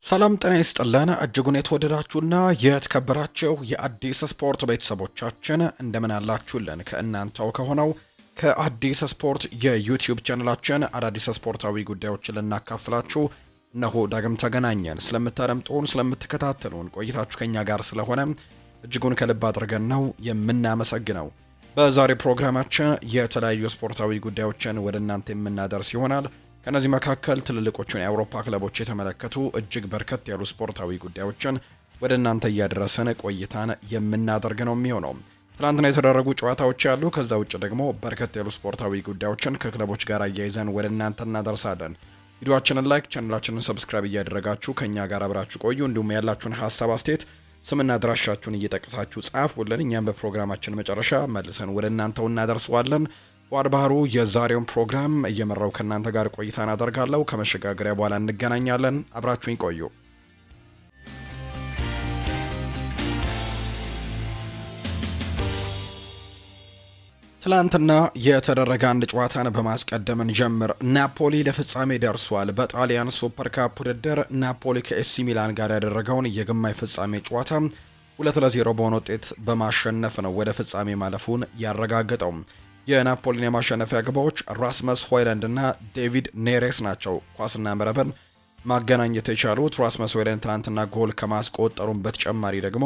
ሰላም ጤና ይስጥልን እጅጉን የተወደዳችሁና የተከበራችሁ የአዲስ ስፖርት ቤተሰቦቻችን እንደምን አላችሁልን? ከእናንተው ከሆነው ከአዲስ ስፖርት የዩቲዩብ ቻናላችን አዳዲስ ስፖርታዊ ጉዳዮችን ልናካፍላችሁ እነሆ ዳግም ተገናኘን። ስለምታደምጡን ስለምትከታተሉን ቆይታችሁ ከኛ ጋር ስለሆነ እጅጉን ከልብ አድርገን ነው የምናመሰግነው። በዛሬ ፕሮግራማችን የተለያዩ ስፖርታዊ ጉዳዮችን ወደ እናንተ የምናደርስ ይሆናል። ከነዚህ መካከል ትልልቆቹን የአውሮፓ ክለቦች የተመለከቱ እጅግ በርከት ያሉ ስፖርታዊ ጉዳዮችን ወደ እናንተ እያደረሰን ቆይታን የምናደርግ ነው የሚሆነው። ትናንትና የተደረጉ ጨዋታዎች ያሉ፣ ከዛ ውጭ ደግሞ በርከት ያሉ ስፖርታዊ ጉዳዮችን ከክለቦች ጋር አያይዘን ወደ እናንተ እናደርሳለን። ቪዲዮአችንን ላይክ፣ ቻናላችንን ሰብስክራይብ እያደረጋችሁ ከኛ ጋር አብራችሁ ቆዩ። እንዲሁም ያላችሁን ሀሳብ አስተያየት ስምና አድራሻችሁን እየጠቀሳችሁ ጻፉልን። እኛም በፕሮግራማችን መጨረሻ መልሰን ወደ እናንተው እናደርሰዋለን። ፏድ ባህሩ የዛሬውን ፕሮግራም እየመራው ከእናንተ ጋር ቆይታን አደርጋለሁ። ከመሸጋገሪያ በኋላ እንገናኛለን። አብራችሁኝ ቆዩ። ትላንትና የተደረገ አንድ ጨዋታን በማስቀደም እንጀምር። ናፖሊ ለፍጻሜ ደርሷል። በጣሊያን ሱፐር ካፕ ውድድር ናፖሊ ከኤሲ ሚላን ጋር ያደረገውን የግማሽ ፍጻሜ ጨዋታ 2-0 በሆነ ውጤት በማሸነፍ ነው ወደ ፍጻሜ ማለፉን ያረጋገጠው። የናፖሊን የማሸነፊያ ግቦች ራስመስ ሆይለንድ እና ዴቪድ ኔሬስ ናቸው ኳስና መረብን ማገናኘት የቻሉት። ራስመስ ሆይለንድ ትናንትና ጎል ከማስቆጠሩም በተጨማሪ ደግሞ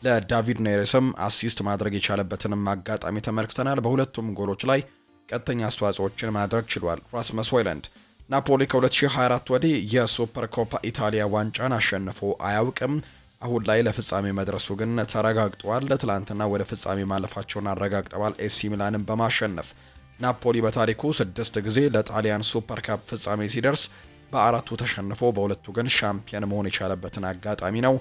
ለዳቪድ ኔሬስም አሲስት ማድረግ የቻለበትንም አጋጣሚ ተመልክተናል። በሁለቱም ጎሎች ላይ ቀጥተኛ አስተዋጽኦችን ማድረግ ችሏል ራስመስ ሆይለንድ። ናፖሊ ከ2024 ወዲህ የሱፐር ኮፓ ኢታሊያ ዋንጫን አሸንፎ አያውቅም። አሁን ላይ ለፍጻሜ መድረሱ ግን ተረጋግጧል። ትላንትና ወደ ፍጻሜ ማለፋቸውን አረጋግጠዋል። ኤሲ ሚላንን በማሸነፍ ናፖሊ በታሪኩ 6 ጊዜ ለጣሊያን ሱፐር ካፕ ፍጻሜ ሲደርስ በአራቱ ተሸንፎ በሁለቱ ግን ሻምፒየን መሆን የቻለበትን አጋጣሚ ነው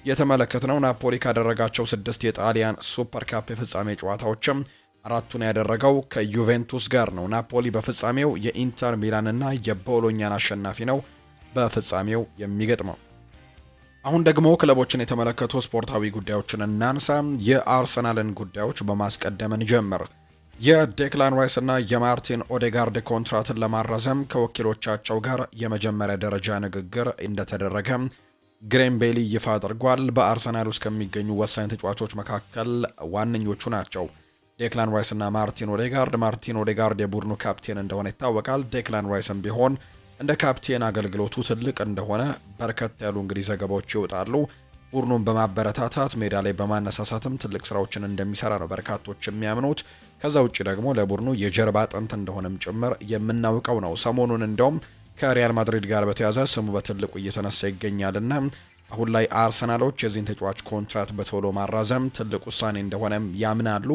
የተመለከትነው። ናፖሊ ካደረጋቸው 6 የጣሊያን ሱፐር ካፕ የፍጻሜ ጨዋታዎችም አራቱን ያደረገው ከዩቬንቱስ ጋር ነው። ናፖሊ በፍጻሜው የኢንተር ሚላንና የቦሎኛን አሸናፊ ነው በፍጻሜው የሚገጥመው። አሁን ደግሞ ክለቦችን የተመለከቱ ስፖርታዊ ጉዳዮችን እናንሳ። የአርሰናልን ጉዳዮች በማስቀደም እንጀምር። የዴክላን ራይስ እና የማርቲን ኦዴጋርድ ኮንትራትን ለማራዘም ከወኪሎቻቸው ጋር የመጀመሪያ ደረጃ ንግግር እንደተደረገ ግሬም ቤሊ ይፋ አድርጓል። በአርሰናል ውስጥ ከሚገኙ ወሳኝ ተጫዋቾች መካከል ዋነኞቹ ናቸው ዴክላን ራይስ እና ማርቲን ኦዴጋርድ። ማርቲን ኦዴጋርድ የቡድኑ ካፕቴን እንደሆነ ይታወቃል። ዴክላን ራይስም ቢሆን እንደ ካፕቴን አገልግሎቱ ትልቅ እንደሆነ በርከት ያሉ እንግዲህ ዘገባዎች ይወጣሉ። ቡድኑን በማበረታታት ሜዳ ላይ በማነሳሳትም ትልቅ ስራዎችን እንደሚሰራ ነው በርካቶች የሚያምኑት። ከዛ ውጭ ደግሞ ለቡድኑ የጀርባ አጥንት እንደሆነም ጭምር የምናውቀው ነው። ሰሞኑን እንደውም ከሪያል ማድሪድ ጋር በተያያዘ ስሙ በትልቁ እየተነሳ ይገኛልና አሁን ላይ አርሰናሎች የዚህን ተጫዋች ኮንትራት በቶሎ ማራዘም ትልቅ ውሳኔ እንደሆነም ያምናሉ።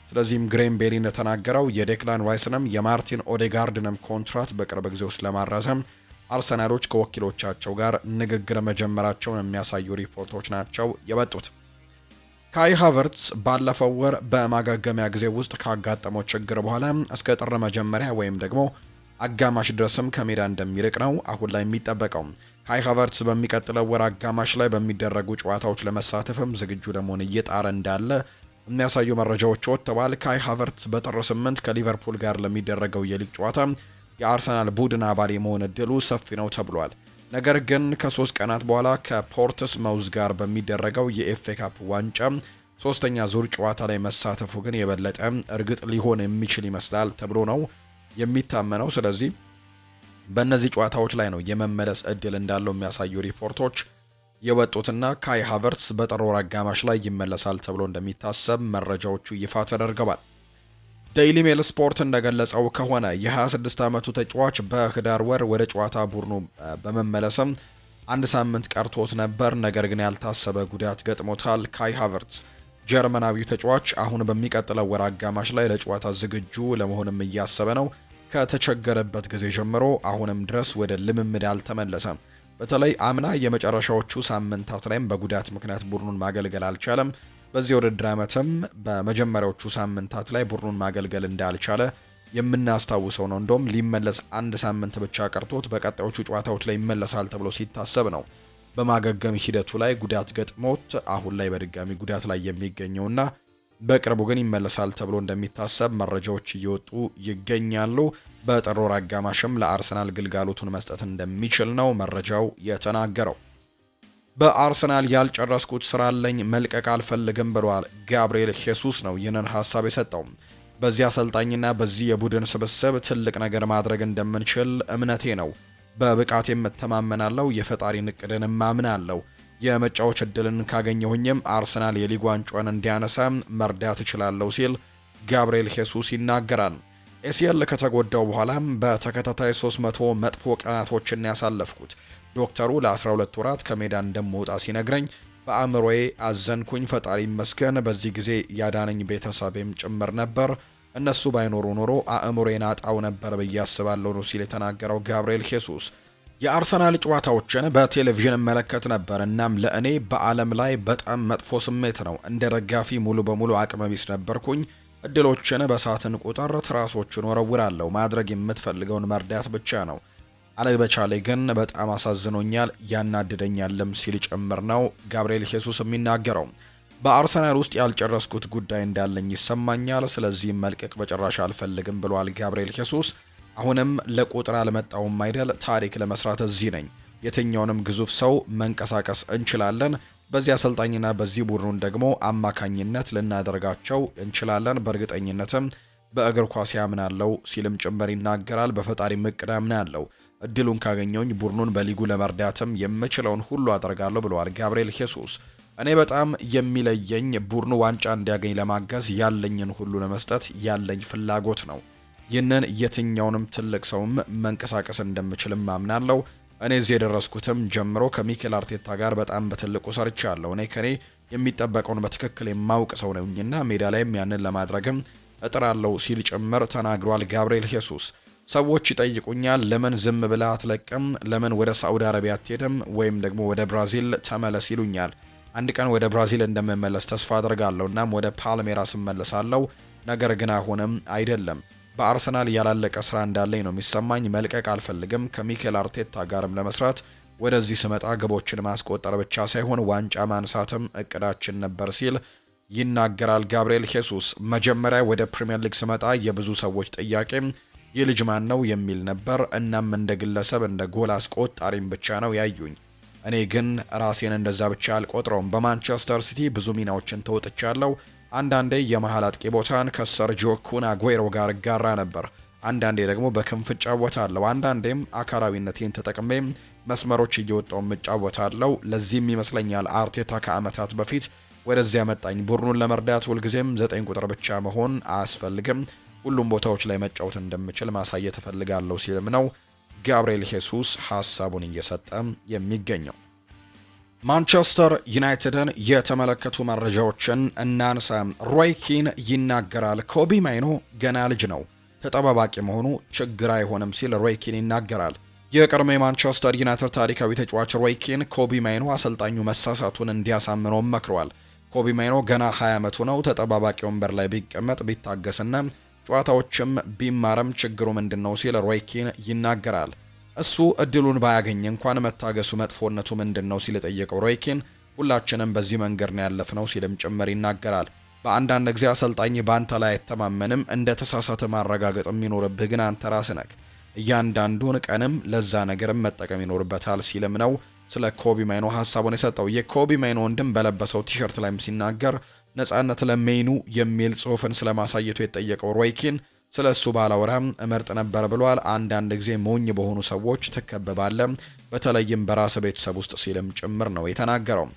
ስለዚህም ግሬም ቤሊ እንደተናገረው የዴክላን ራይስንም የማርቲን ኦዴጋርድንም ኮንትራት በቅርብ ጊዜ ውስጥ ለማራዘም አርሰናሎች ከወኪሎቻቸው ጋር ንግግር መጀመራቸውን የሚያሳዩ ሪፖርቶች ናቸው የወጡት። ካይ ሃቨርትስ ባለፈው ወር በማገገሚያ ጊዜ ውስጥ ካጋጠመው ችግር በኋላ እስከ ጥር መጀመሪያ ወይም ደግሞ አጋማሽ ድረስም ከሜዳ እንደሚርቅ ነው አሁን ላይ የሚጠበቀው። ካይ ሃቨርትስ በሚቀጥለው ወር አጋማሽ ላይ በሚደረጉ ጨዋታዎች ለመሳተፍም ዝግጁ ለመሆን እየጣረ እንዳለ የሚያሳዩ መረጃዎች ወጥተዋል። ካይ ሃቨርትስ በጥር 8 ከሊቨርፑል ጋር ለሚደረገው የሊግ ጨዋታ የአርሰናል ቡድን አባል የመሆን እድሉ ሰፊ ነው ተብሏል። ነገር ግን ከ3 ቀናት በኋላ ከፖርትስ መውዝ ጋር በሚደረገው የኤፍኤ ካፕ ዋንጫ 3ኛ ዙር ጨዋታ ላይ መሳተፉ ግን የበለጠ እርግጥ ሊሆን የሚችል ይመስላል ተብሎ ነው የሚታመነው። ስለዚህ በእነዚህ ጨዋታዎች ላይ ነው የመመለስ እድል እንዳለው የሚያሳዩ ሪፖርቶች የወጡትና ካይ ሃቨርትስ በጥር ወር አጋማሽ ላይ ይመለሳል ተብሎ እንደሚታሰብ መረጃዎቹ ይፋ ተደርገዋል። ዴይሊ ሜል ስፖርት እንደገለጸው ከሆነ የ26 ዓመቱ ተጫዋች በህዳር ወር ወደ ጨዋታ ቡድኑ በመመለስም አንድ ሳምንት ቀርቶት ነበር። ነገር ግን ያልታሰበ ጉዳት ገጥሞታል። ካይ ሃቨርትስ ጀርመናዊው ተጫዋች አሁን በሚቀጥለው ወር አጋማሽ ላይ ለጨዋታ ዝግጁ ለመሆንም እያሰበ ነው። ከተቸገረበት ጊዜ ጀምሮ አሁንም ድረስ ወደ ልምምድ አልተመለሰም። በተለይ አምና የመጨረሻዎቹ ሳምንታት ላይም በጉዳት ምክንያት ቡድኑን ማገልገል አልቻለም። በዚህ ውድድር ዓመትም በመጀመሪያዎቹ ሳምንታት ላይ ቡድኑን ማገልገል እንዳልቻለ የምናስታውሰው ነው። እንደውም ሊመለስ አንድ ሳምንት ብቻ ቀርቶት በቀጣዮቹ ጨዋታዎች ላይ ይመለሳል ተብሎ ሲታሰብ ነው በማገገም ሂደቱ ላይ ጉዳት ገጥሞት አሁን ላይ በድጋሚ ጉዳት ላይ የሚገኘውና በቅርቡ ግን ይመለሳል ተብሎ እንደሚታሰብ መረጃዎች እየወጡ ይገኛሉ። በጥር ወር አጋማሽም ለአርሰናል ግልጋሎቱን መስጠት እንደሚችል ነው መረጃው የተናገረው። በአርሰናል ያልጨረስኩት ስራ አለኝ፣ መልቀቅ አልፈልግም ብሏል። ጋብሪኤል ሄሱስ ነው ይህንን ሀሳብ የሰጠው። በዚህ አሰልጣኝና በዚህ የቡድን ስብስብ ትልቅ ነገር ማድረግ እንደምንችል እምነቴ ነው። በብቃት የምተማመናለው፣ የፈጣሪን እቅድን ማምናለው። የመጫወች እድልን ካገኘሁኝም አርሰናል የሊግ ዋንጫን እንዲያነሳ መርዳት እችላለሁ ሲል ጋብሪኤል ሄሱስ ይናገራል። ኤሲኤል ከተጎዳው በኋላም በተከታታይ 300 መጥፎ ቀናቶችን ያሳለፍኩት ዶክተሩ ለ12 ወራት ከሜዳ እንደምወጣ ሲነግረኝ በአእምሮዬ አዘንኩኝ። ፈጣሪ ይመስገን በዚህ ጊዜ ያዳነኝ ቤተሰቤም ጭምር ነበር። እነሱ ባይኖሩ ኖሮ አእምሮዬን አጣው ነበር ብዬ አስባለሁ ነው ሲል የተናገረው ጋብሪኤል ሄሱስ። የአርሰናል ጨዋታዎችን በቴሌቪዥን እመለከት ነበር። እናም ለእኔ በዓለም ላይ በጣም መጥፎ ስሜት ነው። እንደ ደጋፊ ሙሉ በሙሉ አቅመ ቢስ ነበርኩኝ። እድሎችን በሳትን ቁጥር ትራሶችን ወረውራለሁ። ማድረግ የምትፈልገውን መርዳት ብቻ ነው። አለበቻሌ ግን በጣም አሳዝኖኛል፣ ያናድደኛልም ሲል ጭምር ነው ጋብሪኤል ሄሱስ የሚናገረው። በአርሰናል ውስጥ ያልጨረስኩት ጉዳይ እንዳለኝ ይሰማኛል፣ ስለዚህም መልቀቅ በጭራሽ አልፈልግም ብሏል ጋብሪኤል ሄሱስ። አሁንም ለቁጥር አልመጣውም አይደል፣ ታሪክ ለመስራት እዚህ ነኝ። የትኛውንም ግዙፍ ሰው መንቀሳቀስ እንችላለን። በዚህ አሰልጣኝና በዚህ ቡድኑን ደግሞ አማካኝነት ልናደርጋቸው እንችላለን። በእርግጠኝነትም በእግር ኳስ ያምናለው ሲልም ጭምር ይናገራል። በፈጣሪ እቅድ አምናለው። እድሉን ካገኘውኝ ቡድኑን በሊጉ ለመርዳትም የምችለውን ሁሉ አደርጋለሁ ብለዋል ጋብሪኤል ሄሱስ። እኔ በጣም የሚለየኝ ቡድኑ ዋንጫ እንዲያገኝ ለማገዝ ያለኝን ሁሉ ለመስጠት ያለኝ ፍላጎት ነው። ይህንን የትኛውንም ትልቅ ሰውም መንቀሳቀስ እንደምችልም አምናለው። እኔ እዚህ የደረስኩትም ጀምሮ ከሚኬል አርቴታ ጋር በጣም በትልቁ ሰርቻለሁ። እኔ ከኔ የሚጠበቀውን በትክክል የማውቅ ሰው ነውኝና ሜዳ ላይም ያንን ለማድረግም እጥራለሁ ሲል ጭምር ተናግሯል ጋብሪኤል ሄሱስ። ሰዎች ይጠይቁኛል፣ ለምን ዝም ብለህ አትለቅም? ለምን ወደ ሳዑዲ አረቢያ አትሄድም? ወይም ደግሞ ወደ ብራዚል ተመለስ ይሉኛል። አንድ ቀን ወደ ብራዚል እንደምመለስ ተስፋ አድርጋለሁ። እናም ወደ ፓልሜራስ እመለሳለሁ። ነገር ግን አሁንም አይደለም። በአርሰናል ያላለቀ ስራ እንዳለኝ ነው የሚሰማኝ። መልቀቅ አልፈልግም። ከሚኬል አርቴታ ጋርም ለመስራት ወደዚህ ስመጣ ግቦችን ማስቆጠር ብቻ ሳይሆን ዋንጫ ማንሳትም እቅዳችን ነበር ሲል ይናገራል ጋብሪኤል ሄሱስ። መጀመሪያ ወደ ፕሪሚየር ሊግ ስመጣ የብዙ ሰዎች ጥያቄ ይህ ልጅ ማን ነው የሚል ነበር። እናም እንደ ግለሰብ እንደ ጎል አስቆጣሪም ብቻ ነው ያዩኝ። እኔ ግን ራሴን እንደዛ ብቻ አልቆጥረውም። በማንቸስተር ሲቲ ብዙ ሚናዎችን ተወጥቻለሁ። አንዳንዴ የመሃል አጥቂ ቦታን ከሰርጂዮ ኩን አጉዌሮ ጋር ጋራ ነበር። አንዳንዴ ደግሞ በክንፍ እጫወታለሁ። አንዳንዴም አካላዊነቴን ተጠቅሜ መስመሮች እየወጣው እጫወታለሁ። ለዚህም ይመስለኛል አርቴታ ከዓመታት በፊት ወደዚያ መጣኝ። ቡድኑን ለመርዳት ሁልጊዜም 9 ቁጥር ብቻ መሆን አያስፈልግም፣ ሁሉም ቦታዎች ላይ መጫወት እንደምችል ማሳየት እፈልጋለሁ ሲልም ነው ጋብሪኤል ሄሱስ ሐሳቡን እየሰጠ የሚገኘው። ማንቸስተር ዩናይትድን የተመለከቱ መረጃዎችን እናንሳ። ሮይ ኪን ይናገራል። ኮቢ ማይኖ ገና ልጅ ነው፣ ተጠባባቂ መሆኑ ችግር አይሆንም ሲል ሮይ ኪን ይናገራል። የቀድሞ የማንቸስተር ዩናይትድ ታሪካዊ ተጫዋች ሮይ ኪን ኮቢ ማይኖ አሰልጣኙ መሳሳቱን እንዲያሳምነው መክሯል። ኮቢ ማይኖ ገና 20 ዓመቱ ነው። ተጠባባቂ ወንበር ላይ ቢቀመጥ ቢታገስና ጨዋታዎችም ቢማረም ችግሩ ምንድነው ሲል ሮይ ኪን ይናገራል። እሱ እድሉን ባያገኝ እንኳን መታገሱ መጥፎነቱ ምንድነው ሲል የጠየቀው ሮይ ኪን ሁላችንም በዚህ መንገድ ነው ያለፍነው ሲልም ጭምር ይናገራል። በአንዳንድ ጊዜ አሰልጣኝ በአንተ ላይ አይተማመንም፣ እንደ ተሳሳተ ማረጋገጥ የሚኖርብህ ግን አንተ ራስህ ነህ። እያንዳንዱን ቀንም ለዛ ነገርም መጠቀም ይኖርበታል ሲልም ነው ስለ ኮቢ ማይኖ ሐሳቡን የሰጠው። የኮቢ ማይኖ ወንድም በለበሰው ቲሸርት ላይም ሲናገር ነጻነት ለሜኑ የሚል ጽሑፍን ስለማሳየቱ የጠየቀው ሮይ ኪን ስለ እሱ ባላወራም እመርጥ ነበር ብሏል። አንዳንድ ጊዜ ሞኝ በሆኑ ሰዎች ትከበባለ፣ በተለይም በራስ ቤተሰብ ውስጥ ሲልም ጭምር ነው የተናገረው።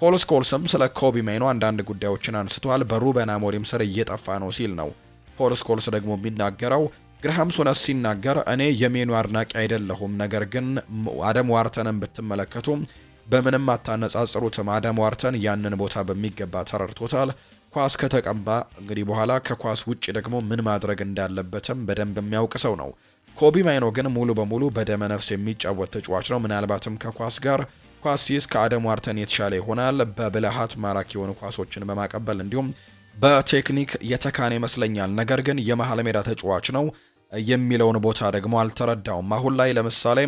ፖል ስኮልስም ስለ ኮቢ ማይኖ አንዳንድ ጉዳዮችን አንስቷል። በሩበን አሞሪም ስር እየጠፋ ነው ሲል ነው ፖል ስኮልስ ደግሞ የሚናገረው። ግርሃም ሶነስ ሲናገር እኔ የሜኑ አድናቂ አይደለሁም፣ ነገር ግን አደም ዋርተንን ብትመለከቱ በምንም አታነጻጽሩትም። አደም ዋርተን ያንን ቦታ በሚገባ ተረድቶታል። ኳስ ከተቀባ እንግዲህ በኋላ ከኳስ ውጭ ደግሞ ምን ማድረግ እንዳለበትም በደንብ የሚያውቅ ሰው ነው። ኮቢ ማይኖ ግን ሙሉ በሙሉ በደመ ነፍስ የሚጫወት ተጫዋች ነው። ምናልባትም ከኳስ ጋር ኳስ ሲይዝ ከአደም ዋርተን የተሻለ ይሆናል። በብልሃት ማራኪ የሆኑ ኳሶችን በማቀበል እንዲሁም በቴክኒክ የተካነ ይመስለኛል። ነገር ግን የመሃል ሜዳ ተጫዋች ነው የሚለውን ቦታ ደግሞ አልተረዳውም። አሁን ላይ ለምሳሌ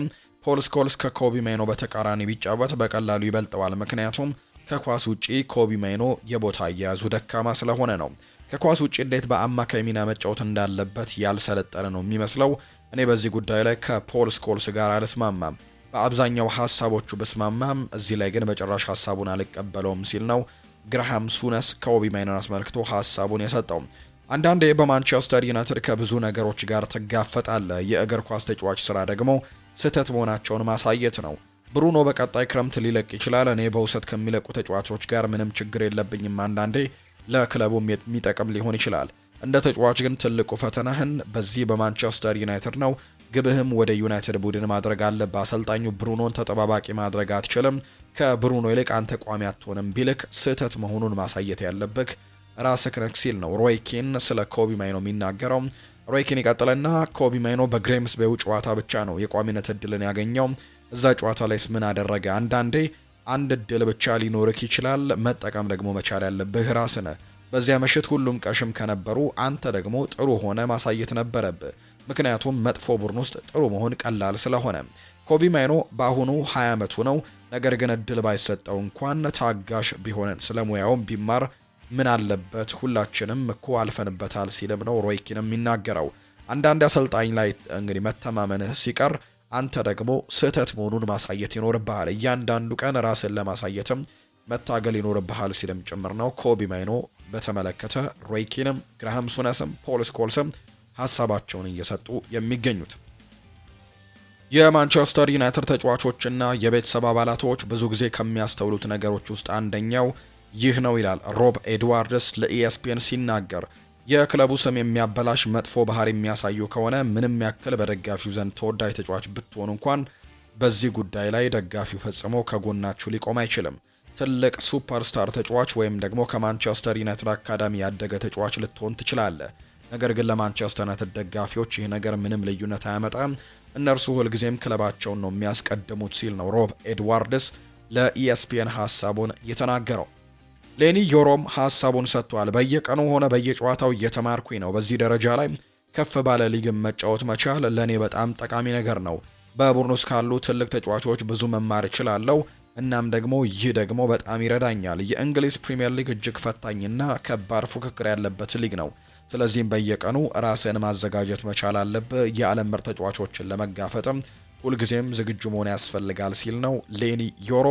ፖል ስኮልስ ከኮቢ ማይኖ በተቃራኒ ቢጫወት በቀላሉ ይበልጠዋል። ምክንያቱም ከኳስ ውጪ ኮቢ ማይኖ የቦታ አያያዙ ደካማ ስለሆነ ነው። ከኳስ ውጪ እንዴት በአማካይ ሚና መጫወት እንዳለበት ያልሰለጠነ ነው የሚመስለው። እኔ በዚህ ጉዳይ ላይ ከፖል ስኮልስ ጋር አልስማማም። በአብዛኛው ሀሳቦቹ በስማማም እዚህ ላይ ግን በጭራሽ ሀሳቡን አልቀበለውም ሲል ነው ግራሃም ሱነስ ኮቢ ማይኖን አስመልክቶ ሀሳቡን የሰጠው። አንዳንዴ በማንቸስተር ዩናይትድ ከብዙ ነገሮች ጋር ትጋፈጣለህ። የእግር ኳስ ተጫዋች ስራ ደግሞ ስህተት መሆናቸውን ማሳየት ነው። ብሩኖ በቀጣይ ክረምት ሊለቅ ይችላል። እኔ በውሰት ከሚለቁ ተጫዋቾች ጋር ምንም ችግር የለብኝም። አንዳንዴ ለክለቡም የሚጠቅም ሊሆን ይችላል። እንደ ተጫዋች ግን ትልቁ ፈተናህን በዚህ በማንቸስተር ዩናይትድ ነው። ግብህም ወደ ዩናይትድ ቡድን ማድረግ አለብህ። አሰልጣኙ ብሩኖን ተጠባባቂ ማድረግ አትችልም። ከብሩኖ ይልቅ አንተ ቋሚ አትሆንም ቢልክ ስህተት መሆኑን ማሳየት ያለብህ ራስህ ነህ ሲል ነው ሮይ ኪን ስለ ኮቢ ማይኖ የሚናገረው። ሮይ ኪን ይቀጥልና ኮቢ ማይኖ በግሬምስቤው ጨዋታ ብቻ ነው የቋሚነት እድልን ያገኘው። እዛ ጨዋታ ላይስ ምን አደረገ? አንዳንዴ አንድ እድል ብቻ ሊኖርክ ይችላል። መጠቀም ደግሞ መቻል ያለብህ ራስህ ነህ። በዚያ ምሽት ሁሉም ቀሽም ከነበሩ አንተ ደግሞ ጥሩ ሆነ ማሳየት ነበረብህ። ምክንያቱም መጥፎ ቡድን ውስጥ ጥሩ መሆን ቀላል ስለሆነ። ኮቢ ማይኖ በአሁኑ 20 ዓመቱ ነው። ነገር ግን እድል ባይሰጠው እንኳን ታጋሽ ቢሆንን ስለሙያውም ቢማር ምን አለበት? ሁላችንም እኮ አልፈንበታል ሲልም ነው ሮይ ኪን የሚናገረው። አንዳንድ አሰልጣኝ ላይ እንግዲህ መተማመንህ ሲቀር አንተ ደግሞ ስህተት መሆኑን ማሳየት ይኖርብሃል። እያንዳንዱ ቀን ራስን ለማሳየትም መታገል ይኖርብሃል ሲልም ጭምር ነው ኮቢ ማይኖ በተመለከተ ሮይ ኪንም ግራሃም ሱነስም ፖል ስኮልስም ሀሳባቸውን እየሰጡ የሚገኙት። የማንቸስተር ዩናይትድ ተጫዋቾችና የቤተሰብ አባላቶች ብዙ ጊዜ ከሚያስተውሉት ነገሮች ውስጥ አንደኛው ይህ ነው ይላል ሮብ ኤድዋርድስ ለኢኤስፒኤን ሲናገር። የክለቡ ስም የሚያበላሽ መጥፎ ባህሪ የሚያሳዩ ከሆነ ምንም ያክል በደጋፊው ዘንድ ተወዳጅ ተጫዋች ብትሆኑ እንኳን በዚህ ጉዳይ ላይ ደጋፊው ፈጽሞ ከጎናችሁ ሊቆም አይችልም። ትልቅ ሱፐርስታር ተጫዋች ወይም ደግሞ ከማንቸስተር ዩናይትድ አካዳሚ ያደገ ተጫዋች ልትሆን ትችላለህ። ነገር ግን ለማንቸስተር ዩናይትድ ደጋፊዎች ይህ ነገር ምንም ልዩነት አያመጣም። እነርሱ ሁልጊዜም ክለባቸውን ነው የሚያስቀድሙት ሲል ነው ሮብ ኤድዋርድስ ለኢኤስፒኤን ሀሳቡን የተናገረው። ሌኒ ዮሮም ሀሳቡን ሰጥቷል። በየቀኑ ሆነ በየጨዋታው እየተማርኩኝ ነው። በዚህ ደረጃ ላይ ከፍ ባለ ሊግም መጫወት መቻል ለእኔ በጣም ጠቃሚ ነገር ነው። በቡድን ውስጥ ካሉ ትልቅ ተጫዋቾች ብዙ መማር እችላለሁ። እናም ደግሞ ይህ ደግሞ በጣም ይረዳኛል። የእንግሊዝ ፕሪምየር ሊግ እጅግ ፈታኝና ከባድ ፉክክር ያለበት ሊግ ነው። ስለዚህም በየቀኑ ራስን ማዘጋጀት መቻል አለብህ። የዓለም ምርጥ ተጫዋቾችን ለመጋፈጥም ሁልጊዜም ዝግጁ መሆን ያስፈልጋል ሲል ነው ሌኒ ዮሮ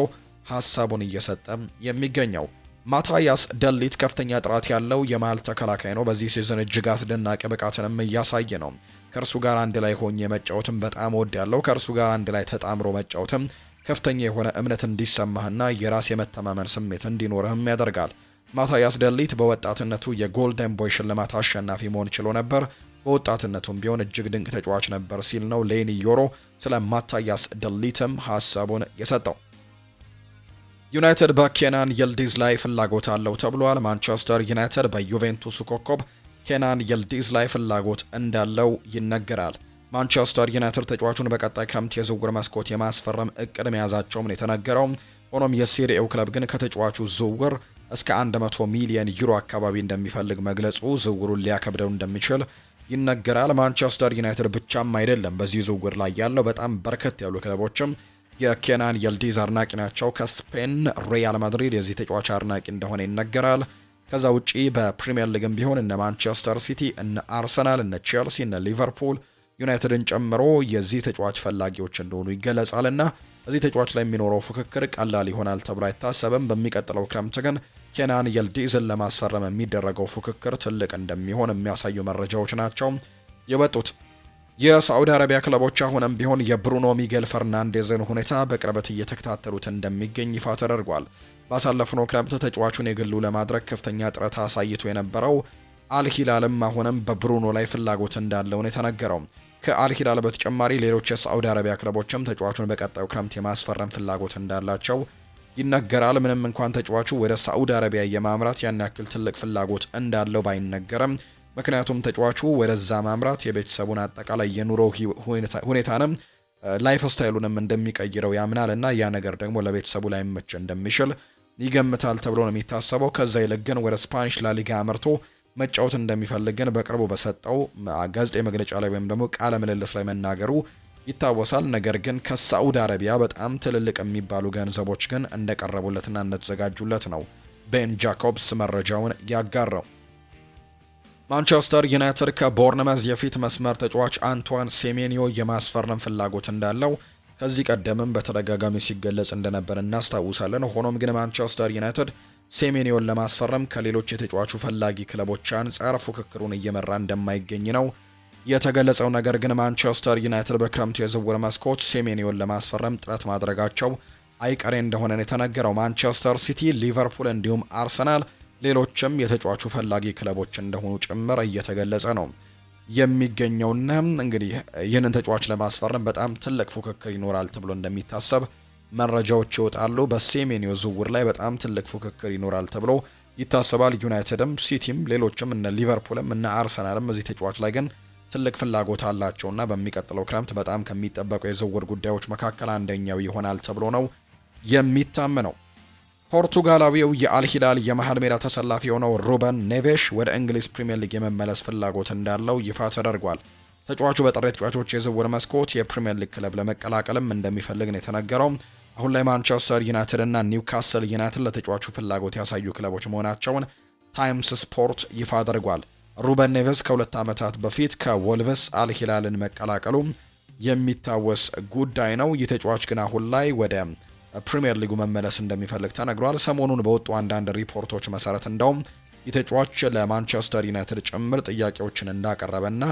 ሀሳቡን እየሰጠም የሚገኘው። ማታያስ ደሊት ከፍተኛ ጥራት ያለው የመሃል ተከላካይ ነው። በዚህ ሲዝን እጅግ አስደናቂ ብቃትንም እያሳየ ነው። ከእርሱ ጋር አንድ ላይ ሆኜ መጫወትም በጣም እወዳለሁ። ከእርሱ ጋር አንድ ላይ ተጣምሮ መጫወትም ከፍተኛ የሆነ እምነት እንዲሰማህና የራስ የመተማመን ስሜት እንዲኖርህም ያደርጋል። ማታያስ ደሊት በወጣትነቱ የጎልደን ቦይ ሽልማት አሸናፊ መሆን ችሎ ነበር። በወጣትነቱም ቢሆን እጅግ ድንቅ ተጫዋች ነበር ሲል ነው ሌኒ ዮሮ ስለ ማታያስ ደሊትም ሀሳቡን የሰጠው። ዩናይትድ በኬናን የልዲዝ ላይ ፍላጎት አለው ተብሏል። ማንቸስተር ዩናይትድ በዩቬንቱስ ኮከብ ኬናን የልዲዝ ላይ ፍላጎት እንዳለው ይነገራል። ማንቸስተር ዩናይትድ ተጫዋቹን በቀጣይ ክረምት የዝውውር መስኮት የማስፈረም እቅድ መያዛቸውም ነው የተነገረው። ሆኖም የሴሪኤው ክለብ ግን ከተጫዋቹ ዝውውር እስከ 100 ሚሊዮን ዩሮ አካባቢ እንደሚፈልግ መግለጹ ዝውውሩን ሊያከብደው እንደሚችል ይነገራል። ማንቸስተር ዩናይትድ ብቻም አይደለም በዚህ ዝውውር ላይ ያለው፣ በጣም በርከት ያሉ ክለቦችም የኬናን የልዲዝ አድናቂ ናቸው። ከስፔን ሪያል ማድሪድ የዚህ ተጫዋች አድናቂ እንደሆነ ይነገራል። ከዛ ውጪ በፕሪሚየር ሊግም ቢሆን እነ ማንቸስተር ሲቲ፣ እነ አርሰናል፣ እነ ቼልሲ፣ እነ ሊቨርፑል ዩናይትድን ጨምሮ የዚህ ተጫዋች ፈላጊዎች እንደሆኑ ይገለጻልና እዚህ ተጫዋች ላይ የሚኖረው ፉክክር ቀላል ይሆናል ተብሎ አይታሰብም። በሚቀጥለው ክረምት ግን ኬናን የልዲዝን ለማስፈረም የሚደረገው ፉክክር ትልቅ እንደሚሆን የሚያሳዩ መረጃዎች ናቸው የወጡት። የሳዑዲ አረቢያ ክለቦች አሁንም ቢሆን የብሩኖ ሚጌል ፈርናንዴዝን ሁኔታ በቅርበት እየተከታተሉት እንደሚገኝ ይፋ ተደርጓል። ባሳለፍነው ክረምት ተጫዋቹን የግሉ ለማድረግ ከፍተኛ ጥረት አሳይቶ የነበረው አልሂላልም አሁንም በብሩኖ ላይ ፍላጎት እንዳለው ነው የተነገረው። ከአልሂላል በተጨማሪ ሌሎች የሳዑዲ አረቢያ ክለቦችም ተጫዋቹን በቀጣዩ ክረምት የማስፈረም ፍላጎት እንዳላቸው ይነገራል። ምንም እንኳን ተጫዋቹ ወደ ሳዑዲ አረቢያ የማምራት ያን ያክል ትልቅ ፍላጎት እንዳለው ባይነገርም፣ ምክንያቱም ተጫዋቹ ወደዛ ማምራት የቤተሰቡን አጠቃላይ የኑሮ ሁኔታንም ላይፍ ስታይሉንም እንደሚቀይረው ያምናልና ያ ነገር ደግሞ ለቤተሰቡ ላይ መቼ እንደሚችል ይገምታል ተብሎ ነው የሚታሰበው። ከዛ ይልቅ ግን ወደ ስፓኒሽ ላሊጋ አምርቶ መጫወት እንደሚፈልግ ግን በቅርቡ በሰጠው ጋዜጣዊ መግለጫ ላይ ወይም ደግሞ ቃለ ምልልስ ላይ መናገሩ ይታወሳል። ነገር ግን ከሳዑዲ አረቢያ በጣም ትልልቅ የሚባሉ ገንዘቦች ግን እንደቀረቡለትና እንደተዘጋጁለት ነው ቤን ጃኮብስ መረጃውን ያጋራው። ማንቸስተር ዩናይትድ ከቦርነመዝ የፊት መስመር ተጫዋች አንቷን ሴሜኒዮ የማስፈረም ፍላጎት እንዳለው ከዚህ ቀደምም በተደጋጋሚ ሲገለጽ እንደነበር እናስታውሳለን። ሆኖም ግን ማንቸስተር ዩናይትድ ሴሜኒዮን ለማስፈረም ከሌሎች የተጫዋቹ ፈላጊ ክለቦች አንጻር ፉክክሩን እየመራ እንደማይገኝ ነው የተገለጸው። ነገር ግን ማንቸስተር ዩናይትድ በክረምቱ የዝውውር መስኮት ሴሜኒዮን ለማስፈረም ጥረት ማድረጋቸው አይቀሬ እንደሆነ የተነገረው። ማንቸስተር ሲቲ፣ ሊቨርፑል እንዲሁም አርሰናል ሌሎችም የተጫዋቹ ፈላጊ ክለቦች እንደሆኑ ጭምር እየተገለጸ ነው የሚገኘውና እንግዲህ ይህንን ተጫዋች ለማስፈረም በጣም ትልቅ ፉክክር ይኖራል ተብሎ እንደሚታሰብ መረጃዎች ይወጣሉ። በሴሜኒዮ ዝውውር ላይ በጣም ትልቅ ፉክክር ይኖራል ተብሎ ይታሰባል። ዩናይትድም፣ ሲቲም፣ ሌሎችም እነ ሊቨርፑልም እነ አርሰናልም እዚህ ተጫዋች ላይ ግን ትልቅ ፍላጎት አላቸውና በሚቀጥለው ክረምት በጣም ከሚጠበቁ የዝውውር ጉዳዮች መካከል አንደኛው ይሆናል ተብሎ ነው የሚታመነው። ፖርቱጋላዊው የአልሂላል የመሃል ሜዳ ተሰላፊ የሆነው ሩበን ኔቬሽ ወደ እንግሊዝ ፕሪምየር ሊግ የመመለስ ፍላጎት እንዳለው ይፋ ተደርጓል። ተጫዋቹ በጥሬ ተጫዋቾች የዝውውር መስኮት የፕሪምየር ሊግ ክለብ ለመቀላቀልም እንደሚፈልግ ነው የተነገረው። አሁን ላይ ማንቸስተር ዩናይትድ እና ኒውካስል ዩናይትድ ለተጫዋቹ ፍላጎት ያሳዩ ክለቦች መሆናቸውን ታይምስ ስፖርት ይፋ አድርጓል። ሩበን ኔቬስ ከ2 ዓመታት በፊት ከወልቭስ አልሂላልን መቀላቀሉ የሚታወስ ጉዳይ ነው። ይህ ተጫዋች ግን አሁን ላይ ወደ ፕሪምየር ሊጉ መመለስ እንደሚፈልግ ተነግሯል። ሰሞኑን በወጡ አንዳንድ ሪፖርቶች መሰረት እንደውም ይህ ተጫዋች ለማንቸስተር ዩናይትድ ጭምር ጥያቄዎችን እንዳቀረበና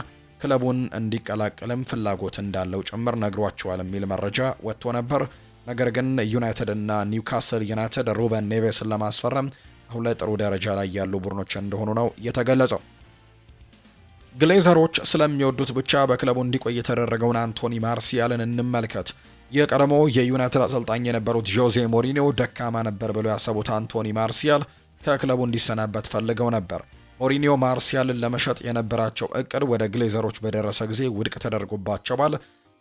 ክለቡን እንዲቀላቀልም ፍላጎት እንዳለው ጭምር ነግሯቸዋል የሚል መረጃ ወጥቶ ነበር። ነገር ግን ዩናይትድ እና ኒውካስል ዩናይትድ ሩበን ኔቬስን ለማስፈረም አሁን ላይ ጥሩ ደረጃ ላይ ያሉ ቡድኖች እንደሆኑ ነው የተገለጸው። ግሌዘሮች ስለሚወዱት ብቻ በክለቡ እንዲቆይ የተደረገውን አንቶኒ ማርሲያልን እንመልከት። የቀድሞ የዩናይትድ አሰልጣኝ የነበሩት ጆዜ ሞሪኒዮ ደካማ ነበር ብለው ያሰቡት አንቶኒ ማርሲያል ከክለቡ እንዲሰናበት ፈልገው ነበር። ሞሪኒዮ ማርሲያልን ለመሸጥ የነበራቸው እቅድ ወደ ግሌዘሮች በደረሰ ጊዜ ውድቅ ተደርጎባቸዋል።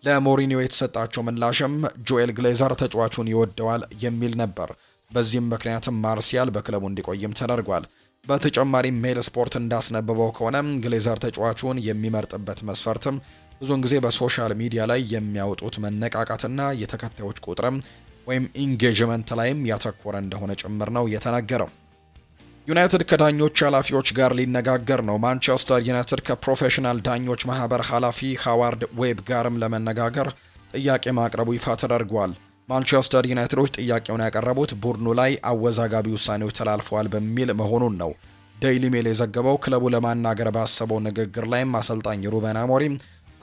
ለሞሪኒዮ የተሰጣቸው ምላሽም ጆኤል ግሌዘር ተጫዋቹን ይወደዋል የሚል ነበር። በዚህም ምክንያትም ማርሲያል በክለቡ እንዲቆይም ተደርጓል። በተጨማሪም ሜል ስፖርት እንዳስነበበው ከሆነ ግሌዘር ተጫዋቹን የሚመርጥበት መስፈርትም ብዙውን ጊዜ በሶሻል ሚዲያ ላይ የሚያወጡት መነቃቃትና የተከታዮች ቁጥርም ወይም ኢንጌጅመንት ላይም ያተኮረ እንደሆነ ጭምር ነው የተናገረው። ዩናይትድ ከዳኞች ኃላፊዎች ጋር ሊነጋገር ነው። ማንቸስተር ዩናይትድ ከፕሮፌሽናል ዳኞች ማህበር ኃላፊ ሃዋርድ ዌብ ጋርም ለመነጋገር ጥያቄ ማቅረቡ ይፋ ተደርጓል። ማንቸስተር ዩናይትዶች ጥያቄውን ያቀረቡት ቡድኑ ላይ አወዛጋቢ ውሳኔዎች ተላልፈዋል በሚል መሆኑን ነው ዴይሊ ሜል የዘገበው። ክለቡ ለማናገር ባሰበው ንግግር ላይም አሰልጣኝ ሩበን አሞሪም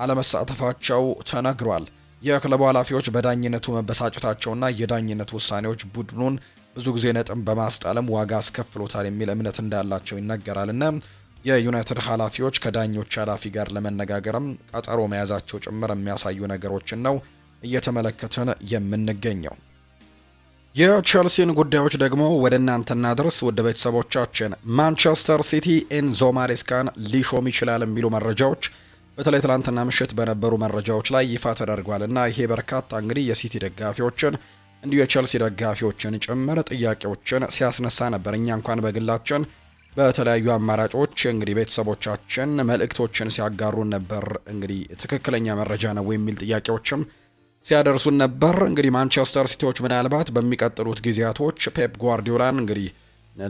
አለመሳተፋቸው ተነግሯል። የክለቡ ኃላፊዎች በዳኝነቱ መበሳጨታቸውና የዳኝነት ውሳኔዎች ቡድኑን ብዙ ጊዜ ነጥብ በማስጣልም ዋጋ አስከፍሎታል የሚል እምነት እንዳላቸው ይነገራልና የዩናይትድ ኃላፊዎች ከዳኞች ኃላፊ ጋር ለመነጋገርም ቀጠሮ መያዛቸው ጭምር የሚያሳዩ ነገሮችን ነው እየተመለከትን የምንገኘው። የቼልሲን ጉዳዮች ደግሞ ወደ እናንተ እናድርስ ውድ ቤተሰቦቻችን። ማንቸስተር ሲቲ ኤንዞ ማሬስካን ሊሾም ይችላል የሚሉ መረጃዎች በተለይ ትላንትና ምሽት በነበሩ መረጃዎች ላይ ይፋ ተደርጓል እና ይሄ በርካታ እንግዲህ የሲቲ ደጋፊዎችን እንዲሁ የቼልሲ ደጋፊዎችን ጭምር ጥያቄዎችን ሲያስነሳ ነበር። እኛ እንኳን በግላችን በተለያዩ አማራጮች እንግዲህ ቤተሰቦቻችን መልእክቶችን ሲያጋሩን ነበር። እንግዲህ ትክክለኛ መረጃ ነው የሚል ጥያቄዎችም ሲያደርሱን ነበር። እንግዲህ ማንቸስተር ሲቲዎች ምናልባት በሚቀጥሉት ጊዜያቶች ፔፕ ጓርዲዮላን እንግዲህ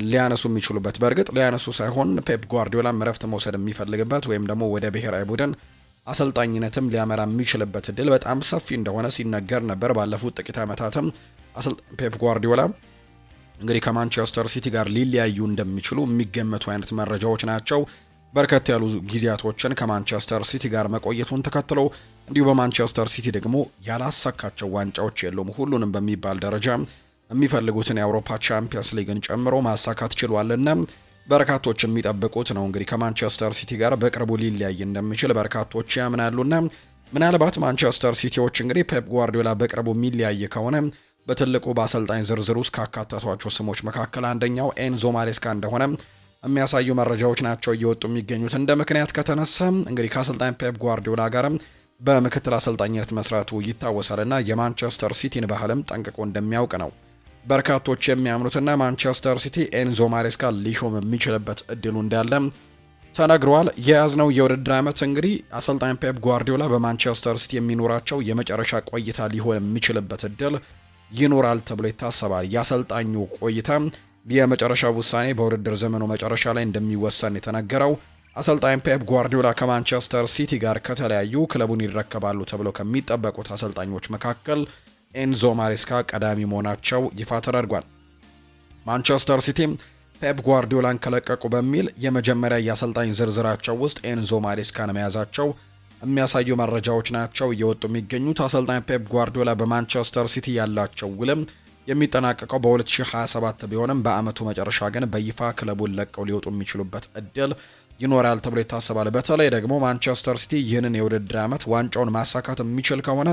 ሊያነሱ የሚችሉበት በእርግጥ ሊያነሱ ሳይሆን ፔፕ ጓርዲዮላን እረፍት መውሰድ የሚፈልግበት ወይም ደግሞ ወደ ብሔራዊ ቡድን አሰልጣኝነትም ሊያመራ የሚችልበት እድል በጣም ሰፊ እንደሆነ ሲነገር ነበር። ባለፉት ጥቂት ዓመታትም ፔፕ ጓርዲዮላ እንግዲህ ከማንቸስተር ሲቲ ጋር ሊለያዩ እንደሚችሉ የሚገመቱ አይነት መረጃዎች ናቸው። በርከት ያሉ ጊዜያቶችን ከማንቸስተር ሲቲ ጋር መቆየቱን ተከትሎ እንዲሁ በማንቸስተር ሲቲ ደግሞ ያላሳካቸው ዋንጫዎች የሉም። ሁሉንም በሚባል ደረጃ የሚፈልጉትን የአውሮፓ ቻምፒየንስ ሊግን ጨምሮ ማሳካት ችሏልና በርካቶች የሚጠብቁት ነው እንግዲህ ከማንቸስተር ሲቲ ጋር በቅርቡ ሊለያይ እንደሚችል በርካቶች ያምናሉና ምናልባት ማንቸስተር ሲቲዎች እንግዲህ ፔፕ ጓርዲዮላ በቅርቡ የሚለያይ ከሆነ በትልቁ በአሰልጣኝ ዝርዝር ውስጥ ካካተቷቸው ስሞች መካከል አንደኛው ኤንዞ ማሬስካ እንደሆነ የሚያሳዩ መረጃዎች ናቸው እየወጡ የሚገኙት። እንደ ምክንያት ከተነሳ እንግዲህ ከአሰልጣኝ ፔፕ ጓርዲዮላ ጋርም በምክትል አሰልጣኝነት መስራቱ ይታወሳልና የማንቸስተር ሲቲን ባህልም ጠንቅቆ እንደሚያውቅ ነው በርካቶች የሚያምኑትና ማንቸስተር ሲቲ ኤንዞ ማሬስካ ሊሾም የሚችልበት እድሉ እንዳለ ተነግሯል። የያዝነው የውድድር ዓመት እንግዲህ አሰልጣኝ ፔፕ ጓርዲዮላ በማንቸስተር ሲቲ የሚኖራቸው የመጨረሻ ቆይታ ሊሆን የሚችልበት እድል ይኖራል ተብሎ ይታሰባል። የአሰልጣኙ ቆይታ የመጨረሻ ውሳኔ በውድድር ዘመኑ መጨረሻ ላይ እንደሚወሰን የተነገረው አሰልጣኝ ፔፕ ጓርዲዮላ ከማንቸስተር ሲቲ ጋር ከተለያዩ ክለቡን ይረከባሉ ተብለው ከሚጠበቁት አሰልጣኞች መካከል ኤንዞ ማሬስካ ቀዳሚ መሆናቸው ይፋ ተደርጓል። ማንቸስተር ሲቲ ፔፕ ጓርዲዮላን ከለቀቁ በሚል የመጀመሪያ የአሰልጣኝ ዝርዝራቸው ውስጥ ኤንዞ ማሬስካን መያዛቸው የሚያሳዩ መረጃዎች ናቸው እየወጡ የሚገኙት። አሰልጣኝ ፔፕ ጓርዲዮላ በማንቸስተር ሲቲ ያላቸው ውልም የሚጠናቀቀው በ2027 ቢሆንም በአመቱ መጨረሻ ግን በይፋ ክለቡን ለቀው ሊወጡ የሚችሉበት እድል ይኖራል ተብሎ ይታሰባል። በተለይ ደግሞ ማንቸስተር ሲቲ ይህንን የውድድር አመት ዋንጫውን ማሳካት የሚችል ከሆነ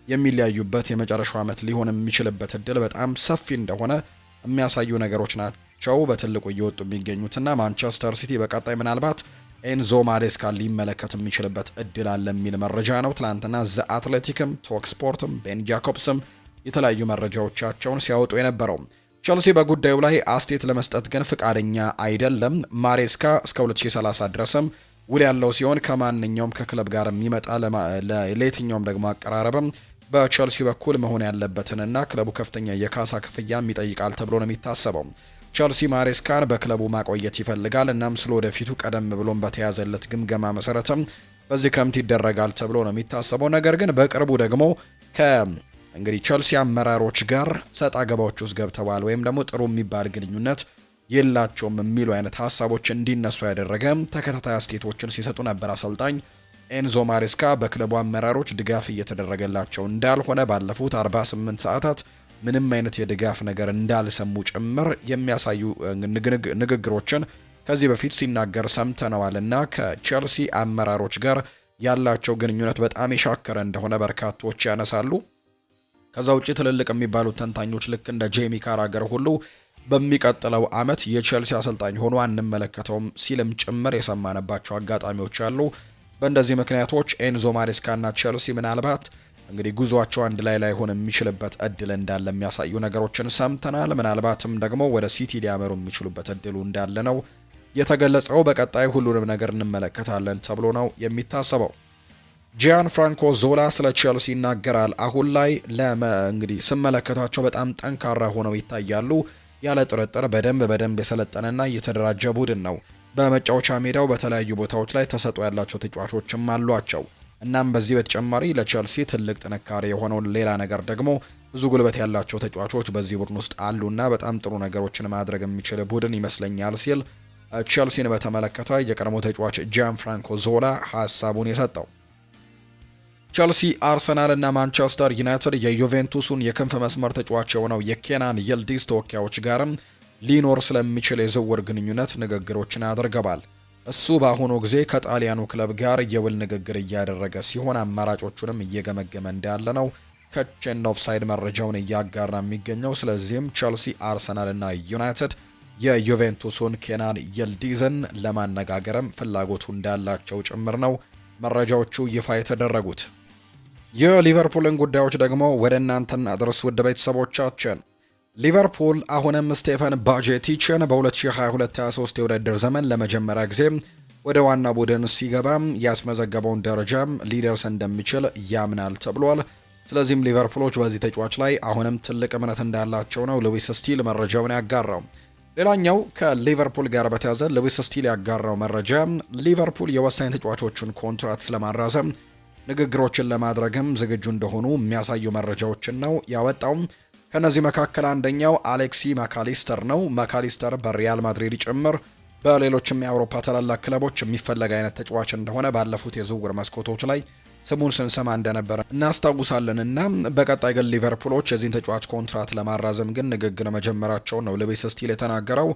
የሚለያዩበት የመጨረሻው አመት ሊሆን የሚችልበት እድል በጣም ሰፊ እንደሆነ የሚያሳዩ ነገሮች ናቸው በትልቁ እየወጡ የሚገኙትና ማንቸስተር ሲቲ በቀጣይ ምናልባት ኤንዞ ማሬስካን ሊመለከት የሚችልበት እድል አለ የሚል መረጃ ነው። ትላንትና ዘ አትሌቲክም፣ ቶክ ስፖርትም፣ ቤን ጃኮብስም የተለያዩ መረጃዎቻቸውን ሲያወጡ የነበረው። ቸልሲ በጉዳዩ ላይ አስተያየት ለመስጠት ግን ፍቃደኛ አይደለም። ማሬስካ እስከ 2030 ድረስም ውል ያለው ሲሆን ከማንኛውም ከክለብ ጋር የሚመጣ ለየትኛውም ደግሞ አቀራረብም በቸልሲ በኩል መሆን ያለበትንና ክለቡ ከፍተኛ የካሳ ክፍያም ይጠይቃል ተብሎ ነው የሚታሰበው። ቸልሲ ማሬስካን በክለቡ ማቆየት ይፈልጋል። እናም ስለ ወደፊቱ ቀደም ብሎም በተያዘለት ግምገማ መሰረትም በዚህ ክረምት ይደረጋል ተብሎ ነው የሚታሰበው። ነገር ግን በቅርቡ ደግሞ እንግዲህ ቸልሲ አመራሮች ጋር ሰጣ ገባዎች ውስጥ ገብተዋል ወይም ደግሞ ጥሩ የሚባል ግንኙነት የላቸውም የሚሉ አይነት ሀሳቦች እንዲነሱ ያደረገ ተከታታይ አስተያየቶችን ሲሰጡ ነበር። አሰልጣኝ ኤንዞ ማሬስካ በክለቡ አመራሮች ድጋፍ እየተደረገላቸው እንዳልሆነ ባለፉት 48 ሰዓታት ምንም አይነት የድጋፍ ነገር እንዳልሰሙ ጭምር የሚያሳዩ ንግግሮችን ከዚህ በፊት ሲናገር ሰምተነዋልና ከቸልሲ አመራሮች ጋር ያላቸው ግንኙነት በጣም የሻከረ እንደሆነ በርካቶች ያነሳሉ። ከዛ ውጪ ትልልቅ የሚባሉት ተንታኞች ልክ እንደ ጄሚ ካራገር ሁሉ በሚቀጥለው አመት የቸልሲ አሰልጣኝ ሆኖ አንመለከተውም ሲልም ጭምር የሰማነባቸው አጋጣሚዎች አሉ። በእንደዚህ ምክንያቶች ኤንዞ ማሬስካና ቸልሲ ምናልባት እንግዲህ ጉዟቸው አንድ ላይ ላይሆን የሚችልበት እድል እንዳለ የሚያሳዩ ነገሮችን ሰምተናል። ምናልባትም ደግሞ ወደ ሲቲ ሊያመሩ የሚችሉበት እድሉ እንዳለ ነው የተገለጸው። በቀጣይ ሁሉንም ነገር እንመለከታለን ተብሎ ነው የሚታሰበው። ጂያን ፍራንኮ ዞላ ስለ ቸልሲ ይናገራል። አሁን ላይ እንግዲህ ስመለከታቸው በጣም ጠንካራ ሆነው ይታያሉ። ያለ ጥርጥር በደንብ የሰለጠነና የተደራጀ ቡድን ነው። በመጫወቻ ሜዳው በተለያዩ ቦታዎች ላይ ተሰጥኦ ያላቸው ተጫዋቾችም አሏቸው። እናም በዚህ በተጨማሪ ለቸልሲ ትልቅ ጥንካሬ የሆነውን ሌላ ነገር ደግሞ ብዙ ጉልበት ያላቸው ተጫዋቾች በዚህ ቡድን ውስጥ አሉና በጣም ጥሩ ነገሮችን ማድረግ የሚችል ቡድን ይመስለኛል ሲል ቸልሲን በተመለከተ የቀድሞ ተጫዋች ጂያን ፍራንኮ ዞላ ሀሳቡን የሰጠው። ቸልሲ፣ አርሰናል እና ማንቸስተር ዩናይትድ የዩቬንቱሱን የክንፍ መስመር ተጫዋች የሆነው የኬናን ይልዲዝ ተወካዮች ጋርም ሊኖር ስለሚችል የዝውውር ግንኙነት ንግግሮችን አድርገዋል። እሱ በአሁኑ ጊዜ ከጣሊያኑ ክለብ ጋር የውል ንግግር እያደረገ ሲሆን አማራጮቹንም እየገመገመ እንዳለ ነው ከቼን ኦፍሳይድ መረጃውን እያጋራ የሚገኘው። ስለዚህም ቸልሲ፣ አርሰናል እና ዩናይትድ የዩቬንቱሱን ኬናን ይልዲዝን ለማነጋገርም ፍላጎቱ እንዳላቸው ጭምር ነው መረጃዎቹ ይፋ የተደረጉት። የሊቨርፑልን ጉዳዮች ደግሞ ወደ እናንተ እናድርስ ውድ ቤተሰቦቻችን። ሊቨርፑል አሁንም ስቴፈን ባጄቲችን በ2022-23 የውድድር ዘመን ለመጀመሪያ ጊዜ ወደ ዋና ቡድን ሲገባ ያስመዘገበውን ደረጃም ሊደርስ እንደሚችል ያምናል ተብሏል። ስለዚህም ሊቨርፑሎች በዚህ ተጫዋች ላይ አሁንም ትልቅ እምነት እንዳላቸው ነው ሉዊስ ስቲል መረጃውን ያጋራው። ሌላኛው ከሊቨርፑል ጋር በተያያዘ ሉዊስ ስቲል ያጋራው መረጃ ሊቨርፑል የወሳኝ ተጫዋቾችን ኮንትራት ስለማራዘም ንግግሮችን ለማድረግም ዝግጁ እንደሆኑ የሚያሳዩ መረጃዎችን ነው ያወጣው። ከነዚህ መካከል አንደኛው አሌክሲ ማካሊስተር ነው። ማካሊስተር በሪያል ማድሪድ ጭምር በሌሎችም የአውሮፓ ታላላቅ ክለቦች የሚፈለግ አይነት ተጫዋች እንደሆነ ባለፉት የዝውውር መስኮቶች ላይ ስሙን ስንሰማ እንደነበረ እናስታውሳለን እና በቀጣይ ግን ሊቨርፑሎች የዚህን ተጫዋች ኮንትራት ለማራዘም ግን ንግግር መጀመራቸው ነው ሉዊስ ስቲል የተናገረው።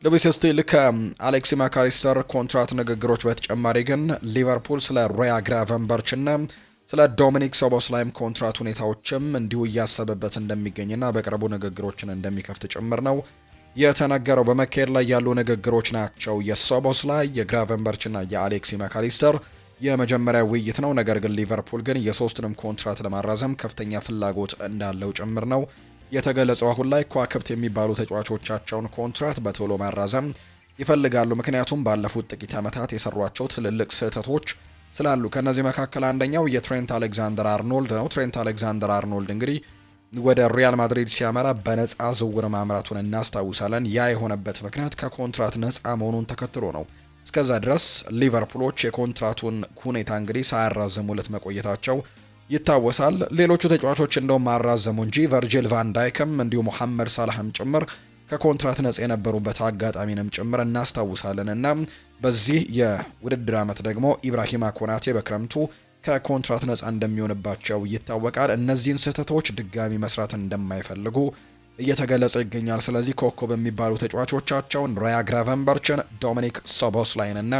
ሉዊስ ስቲል ከአሌክሲ ማካሊስተር ኮንትራት ንግግሮች በተጨማሪ ግን ሊቨርፑል ስለ ሮያ ግራቨንበርች እና ስለ ዶሚኒክ ሶቦስላይም ኮንትራት ሁኔታዎችም እንዲሁ እያሰበበት እንደሚገኝና በቅርቡ ንግግሮችን እንደሚከፍት ጭምር ነው የተነገረው። በመካሄድ ላይ ያሉ ንግግሮች ናቸው የሶቦስላይ፣ የግራቨንበርችና የአሌክሲ ማካሊስተር የመጀመሪያ ውይይት ነው። ነገር ግን ሊቨርፑል ግን የሶስቱንም ኮንትራት ለማራዘም ከፍተኛ ፍላጎት እንዳለው ጭምር ነው የተገለጸው። አሁን ላይ ከዋክብት የሚባሉ ተጫዋቾቻቸውን ኮንትራት በቶሎ ማራዘም ይፈልጋሉ። ምክንያቱም ባለፉት ጥቂት ዓመታት የሰሯቸው ትልልቅ ስህተቶች ስላሉ። ከነዚህ መካከል አንደኛው የትሬንት አሌክዛንደር አርኖልድ ነው። ትሬንት አሌክዛንደር አርኖልድ እንግዲህ ወደ ሪያል ማድሪድ ሲያመራ በነፃ ዝውውር ማምራቱን እናስታውሳለን። ያ የሆነበት ምክንያት ከኮንትራት ነፃ መሆኑን ተከትሎ ነው። እስከዛ ድረስ ሊቨርፑሎች የኮንትራቱን ሁኔታ እንግዲህ ሳያራዝሙለት መቆየታቸው ይታወሳል። ሌሎቹ ተጫዋቾች እንደውም ማራዘሙ እንጂ ቨርጂል ቫን ዳይክም እንዲሁ መሐመድ ሳላህም ጭምር ከኮንትራት ነጻ የነበሩበት አጋጣሚንም ጭምር እናስታውሳለን እና በዚህ የውድድር ዓመት ደግሞ ኢብራሂማ ኮናቴ በክረምቱ ከኮንትራት ነጻ እንደሚሆንባቸው ይታወቃል። እነዚህን ስህተቶች ድጋሚ መስራት እንደማይፈልጉ እየተገለጸ ይገኛል። ስለዚህ ኮከብ የሚባሉ ተጫዋቾቻቸውን ራያ ግራቨንበርችን፣ ዶሚኒክ ሶቦስላይን እና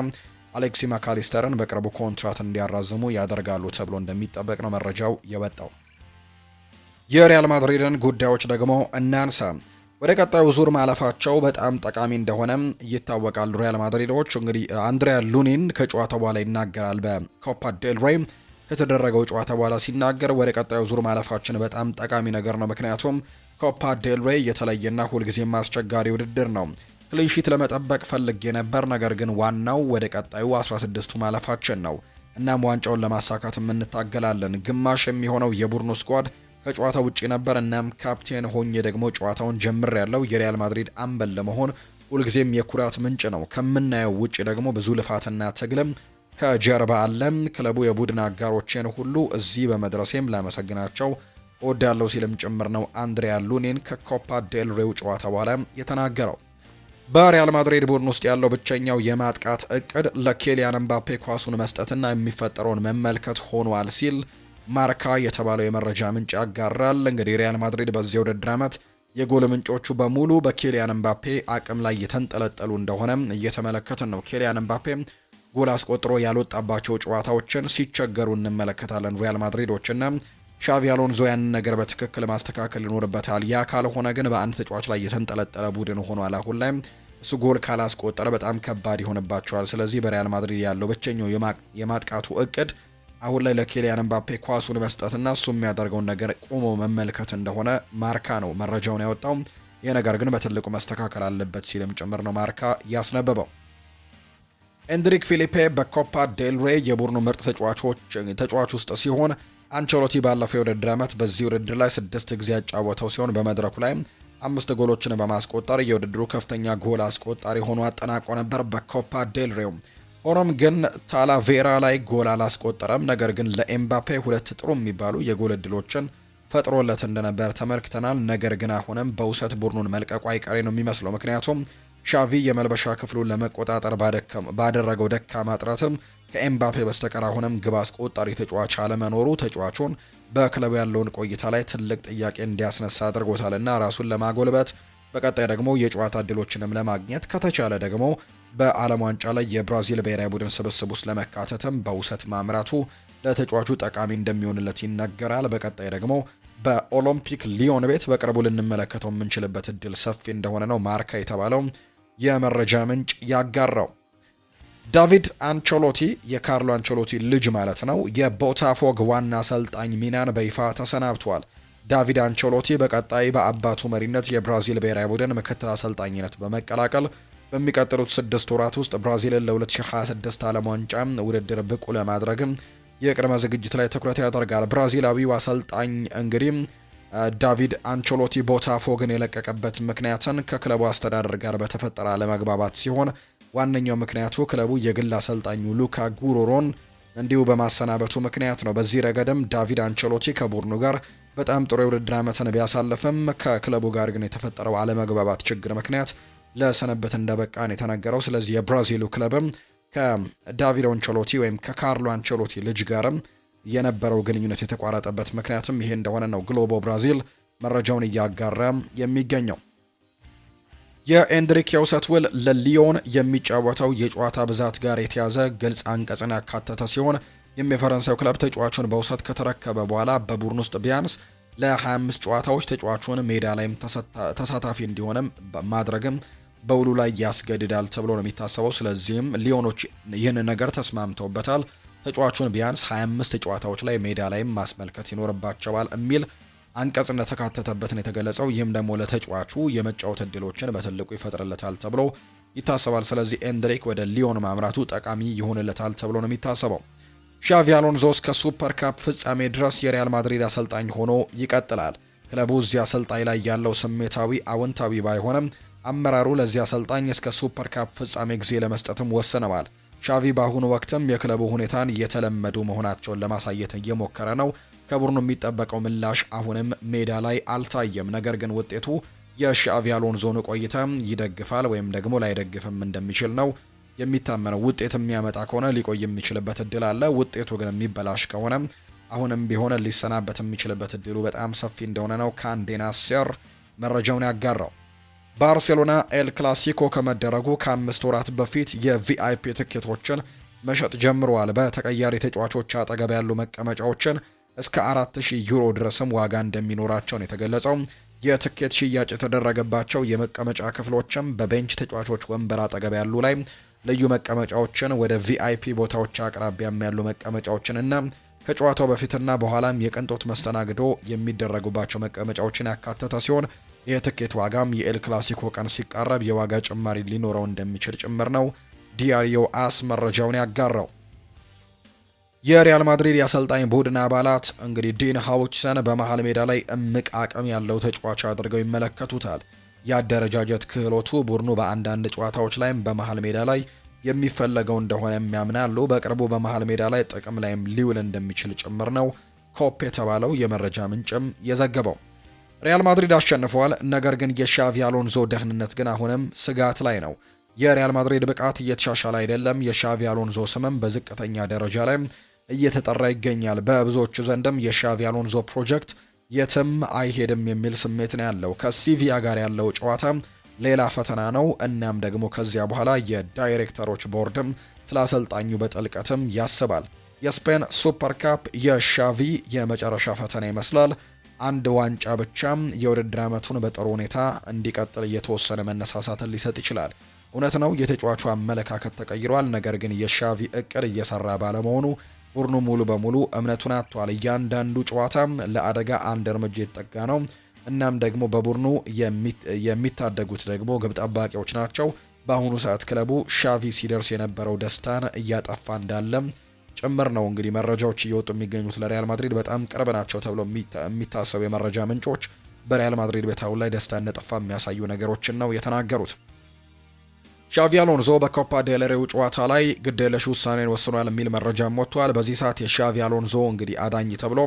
አሌክሲ ማካሊስተርን በቅርቡ ኮንትራት እንዲያራዝሙ ያደርጋሉ ተብሎ እንደሚጠበቅ ነው መረጃው የወጣው። የሪያል ማድሪድን ጉዳዮች ደግሞ እናንሳ። ወደ ቀጣዩ ዙር ማለፋቸው በጣም ጠቃሚ እንደሆነ ይታወቃል። ሪያል ማድሪዶች እንግዲህ አንድሪያ ሉኒን ከጨዋታው በኋላ ይናገራል። በኮፓ ዴል ሬይ ከተደረገው ጨዋታ በኋላ ሲናገር ወደ ቀጣዩ ዙር ማለፋችን በጣም ጠቃሚ ነገር ነው፣ ምክንያቱም ኮፓ ዴል ሬይ የተለየና ሁልጊዜም አስቸጋሪ ውድድር ነው። ክሊንሺት ለመጠበቅ ፈልጌ ነበር፣ ነገር ግን ዋናው ወደ ቀጣዩ 16ቱ ማለፋችን ነው። እናም ዋንጫውን ለማሳካት እንታገላለን። ግማሽ የሚሆነው የቡድኑ ስኳድ ከጨዋታ ውጪ ነበር። እናም ካፕቴን ሆኜ ደግሞ ጨዋታውን ጀምሬያለሁ። የሪያል ማድሪድ አምበል ለመሆን ሁልጊዜም የኩራት ምንጭ ነው። ከምናየው ውጪ ደግሞ ብዙ ልፋትና ትግልም ከጀርባ አለ። ክለቡ የቡድን አጋሮችን ሁሉ እዚህ በመድረሴም ላመሰግናቸው እወዳለሁ ሲልም ጭምር ነው አንድሪያ ሉኒን ከኮፓ ዴል ሬው ጨዋታ በኋላ የተናገረው። በሪያል ማድሪድ ቡድን ውስጥ ያለው ብቸኛው የማጥቃት እቅድ ለኬሊያን ኤምባፔ ኳሱን መስጠትና የሚፈጠረውን መመልከት ሆኗል ሲል ማርካ የተባለው የመረጃ ምንጭ ያጋራል። እንግዲህ ሪያል ማድሪድ በዚህ ውድድር ዓመት የጎል ምንጮቹ በሙሉ በኬሊያን ኤምባፔ አቅም ላይ የተንጠለጠሉ እንደሆነ እየተመለከትን ነው። ኬሊያን ኤምባፔ ጎል አስቆጥሮ ያልወጣባቸው ጨዋታዎችን ሲቸገሩ እንመለከታለን ሪያል ማድሪዶችና ሻቪ አሎንዞ ያንን ነገር በትክክል ማስተካከል ይኖርበታል። ያ ካልሆነ ግን በአንድ ተጫዋች ላይ የተንጠለጠለ ቡድን ሆኗል። አሁን ላይ እሱ ጎል ካላስቆጠረ በጣም ከባድ ይሆንባቸዋል። ስለዚህ በሪያል ማድሪድ ያለው ብቸኛው የማጥቃቱ እቅድ አሁን ላይ ለኬሊያን ኤምባፔ ኳሱን መስጠትና እሱ የሚያደርገውን ነገር ቆሞ መመልከት እንደሆነ ማርካ ነው መረጃውን ያወጣው። ይህ ነገር ግን በትልቁ መስተካከል አለበት ሲልም ጭምር ነው ማርካ ያስነበበው። ኤንድሪክ ፊሊፔ በኮፓ ዴል ሬይ የቡድኑ ምርጥ ተጫዋች ውስጥ ሲሆን አንቸሎቲ ባለፈው የውድድር ዓመት በዚህ ውድድር ላይ 6 ጊዜ ያጫወተው ሲሆን በመድረኩ ላይ 5 ጎሎችን በማስቆጠር የውድድሩ ከፍተኛ ጎል አስቆጣሪ ሆኖ አጠናቆ ነበር በኮፓ ዴል ሬው። ሆኖም ግን ታላቬራ ላይ ጎል አላስቆጠረም። ነገር ግን ለኤምባፔ 2 ጥሩ የሚባሉ የጎል እድሎችን ፈጥሮለት እንደነበር ተመልክተናል። ነገር ግን አሁንም በውሰት ቡድኑን መልቀቁ አይቀሬ ነው የሚመስለው። ምክንያቱም ሻቪ የመልበሻ ክፍሉን ለመቆጣጠር ባደረገው ደካማ ጥረትም ከኤምባፔ በስተቀር አሁንም ግብ አስቆጣሪ ተጫዋች አለመኖሩ ተጫዋቹን በክለቡ ያለውን ቆይታ ላይ ትልቅ ጥያቄ እንዲያስነሳ አድርጎታልና ራሱን ለማጎልበት በቀጣይ ደግሞ የጨዋታ እድሎችንም ለማግኘት ከተቻለ ደግሞ በዓለም ዋንጫ ላይ የብራዚል ብሔራዊ ቡድን ስብስብ ውስጥ ለመካተትም በውሰት ማምራቱ ለተጫዋቹ ጠቃሚ እንደሚሆንለት ይነገራል። በቀጣይ ደግሞ በኦሎምፒክ ሊዮን ቤት በቅርቡ ልንመለከተው የምንችልበት እድል ሰፊ እንደሆነ ነው ማርካ የተባለው የመረጃ ምንጭ ያጋራው። ዳቪድ አንቸሎቲ የካርሎ አንቸሎቲ ልጅ ማለት ነው የቦታፎግ ዋና አሰልጣኝ ሚናን በይፋ ተሰናብቷል። ዳቪድ አንቸሎቲ በቀጣይ በአባቱ መሪነት የብራዚል ብሔራዊ ቡድን ምክትል አሰልጣኝነት በመቀላቀል በሚቀጥሉት 6 ወራት ውስጥ ብራዚልን ለ2026 ዓለም ዋንጫ ውድድር ብቁ ለማድረግም የቅድመ ዝግጅት ላይ ትኩረት ያደርጋል። ብራዚላዊው አሰልጣኝ እንግዲህ ዳቪድ አንቸሎቲ ቦታፎግን የለቀቀበት ምክንያትን ከክለቡ አስተዳደር ጋር በተፈጠረ አለመግባባት ሲሆን ዋነኛው ምክንያቱ ክለቡ የግል አሰልጣኙ ሉካ ጉሮሮን እንዲሁ በማሰናበቱ ምክንያት ነው። በዚህ ረገድም ዳቪድ አንቸሎቲ ከቡድኑ ጋር በጣም ጥሩ የውድድር ዓመትን ቢያሳልፍም ከክለቡ ጋር ግን የተፈጠረው አለመግባባት ችግር ምክንያት ለሰነበት እንደበቃን የተነገረው። ስለዚህ የብራዚሉ ክለብም ከዳቪድ አንቸሎቲ ወይም ከካርሎ አንቸሎቲ ልጅ ጋርም የነበረው ግንኙነት የተቋረጠበት ምክንያትም ይሄ እንደሆነ ነው ግሎቦ ብራዚል መረጃውን እያጋራ የሚገኘው። የኤንድሪክ የውሰት ውል ለሊዮን የሚጫወተው የጨዋታ ብዛት ጋር የተያዘ ግልጽ አንቀጽን ያካተተ ሲሆን የፈረንሳዩ ክለብ ተጫዋቹን በውሰት ከተረከበ በኋላ በቡድን ውስጥ ቢያንስ ለ25 ጨዋታዎች ተጫዋቹን ሜዳ ላይም ተሳታፊ እንዲሆንም ማድረግም በውሉ ላይ ያስገድዳል ተብሎ ነው የሚታሰበው። ስለዚህም ሊዮኖች ይህን ነገር ተስማምተውበታል። ተጫዋቹን ቢያንስ 25 ጨዋታዎች ላይ ሜዳ ላይም ማስመልከት ይኖርባቸዋል የሚል አንቀጽ እንደተካተተበትን የተገለጸው። ይህም ደግሞ ለተጫዋቹ የመጫወት እድሎችን በትልቁ ይፈጥርለታል ተብሎ ይታሰባል። ስለዚህ ኤንድሪክ ወደ ሊዮን ማምራቱ ጠቃሚ ይሆንለታል ተብሎ ነው የሚታሰበው። ሻቪ አሎንዞ እስከ ሱፐር ካፕ ፍጻሜ ድረስ የሪያል ማድሪድ አሰልጣኝ ሆኖ ይቀጥላል። ክለቡ እዚህ አሰልጣኝ ላይ ያለው ስሜታዊ አዎንታዊ ባይሆንም አመራሩ ለዚህ አሰልጣኝ እስከ ሱፐር ካፕ ፍጻሜ ጊዜ ለመስጠትም ወስነዋል። ሻቪ በአሁኑ ወቅትም የክለቡ ሁኔታን እየተለመዱ መሆናቸውን ለማሳየት እየሞከረ ነው። ከቡድኑ የሚጠበቀው ምላሽ አሁንም ሜዳ ላይ አልታየም። ነገር ግን ውጤቱ የሻቪ አሎንዞን ቆይታ ይደግፋል ወይም ደግሞ ላይደግፍም እንደሚችል ነው የሚታመነው። ውጤት የሚያመጣ ከሆነ ሊቆይ የሚችልበት እድል አለ። ውጤቱ ግን የሚበላሽ ከሆነ አሁንም ቢሆን ሊሰናበት የሚችልበት እድሉ በጣም ሰፊ እንደሆነ ነው ካንዴና ሴር መረጃውን ያጋራው። ባርሴሎና ኤል ክላሲኮ ከመደረጉ ከ5 ወራት በፊት የቪአይፒ ትኬቶችን መሸጥ ጀምረዋል። በተቀያሪ ተጫዋቾች አጠገብ ያሉ መቀመጫዎችን እስከ 4000 ዩሮ ድረስም ዋጋ እንደሚኖራቸው ነው የተገለጸው። የትኬት ሽያጭ የተደረገባቸው የመቀመጫ ክፍሎችም በቤንች ተጫዋቾች ወንበር አጠገብ ያሉ ላይ ልዩ መቀመጫዎችን፣ ወደ ቪአይፒ ቦታዎች አቅራቢያም ያሉ መቀመጫዎችን እና ከጨዋታው በፊትና በኋላም የቅንጦት መስተናግዶ የሚደረጉባቸው መቀመጫዎችን ያካተተ ሲሆን የትኬት ዋጋም የኤል ክላሲኮ ቀን ሲቃረብ የዋጋ ጭማሪ ሊኖረው እንደሚችል ጭምር ነው ዲያሪዮ አስ መረጃውን ያጋራው። የሪያል ማድሪድ የአሰልጣኝ ቡድን አባላት እንግዲህ ዲን ሃውችሰን በመሃል ሜዳ ላይ እምቅ አቅም ያለው ተጫዋች አድርገው ይመለከቱታል። የአደረጃጀት ክህሎቱ ቡድኑ በአንዳንድ ጨዋታዎች ላይም በመሃል ሜዳ ላይ የሚፈለገው እንደሆነ የሚያምናሉ። በቅርቡ በመሃል ሜዳ ላይ ጥቅም ላይም ሊውል እንደሚችል ጭምር ነው ኮፕ የተባለው የመረጃ ምንጭም የዘገበው። ሪያል ማድሪድ አሸንፈዋል። ነገር ግን የሻቪ አሎንዞ ደህንነት ግን አሁንም ስጋት ላይ ነው። የሪያል ማድሪድ ብቃት እየተሻሻለ አይደለም። የሻቪ አሎንዞ ስምም በዝቅተኛ ደረጃ ላይ እየተጠራ ይገኛል። በብዙዎቹ ዘንድም የሻቪ አሎንዞ ፕሮጀክት የትም አይሄድም የሚል ስሜት ነው ያለው። ከሲቪያ ጋር ያለው ጨዋታ ሌላ ፈተና ነው። እናም ደግሞ ከዚያ በኋላ የዳይሬክተሮች ቦርድም ስለ አሰልጣኙ በጥልቀትም ያስባል። የስፔን ሱፐር ካፕ የሻቪ የመጨረሻ ፈተና ይመስላል። አንድ ዋንጫ ብቻም የውድድር ዓመቱን በጥሩ ሁኔታ እንዲቀጥል እየተወሰነ መነሳሳትን ሊሰጥ ይችላል። እውነት ነው የተጫዋቹ አመለካከት ተቀይሯል። ነገር ግን የሻቪ እቅድ እየሰራ ባለመሆኑ ቡድኑ ሙሉ በሙሉ እምነቱን አጥቷል። እያንዳንዱ ጨዋታ ለአደጋ አንድ እርምጃ የተጠጋ ነው። እናም ደግሞ በቡድኑ የሚታደጉት ደግሞ ግብ ጠባቂዎች ናቸው። በአሁኑ ሰዓት ክለቡ ሻቪ ሲደርስ የነበረው ደስታን እያጠፋ እንዳለም ጭምር ነው እንግዲህ መረጃዎች እየወጡ የሚገኙት። ለሪያል ማድሪድ በጣም ቅርብ ናቸው ተብሎ የሚታሰቡ የመረጃ ምንጮች በሪያል ማድሪድ ቤት አሁን ላይ ደስታ እንደጠፋ የሚያሳዩ ነገሮችን ነው የተናገሩት። ሻቪ አሎንዞ በኮፓ ዴልሬው ጨዋታ ላይ ግዴለሽ ውሳኔን ወስኗል የሚል መረጃም ወጥቷል። በዚህ ሰዓት የሻቪ አሎንዞ እንግዲህ አዳኝ ተብሎ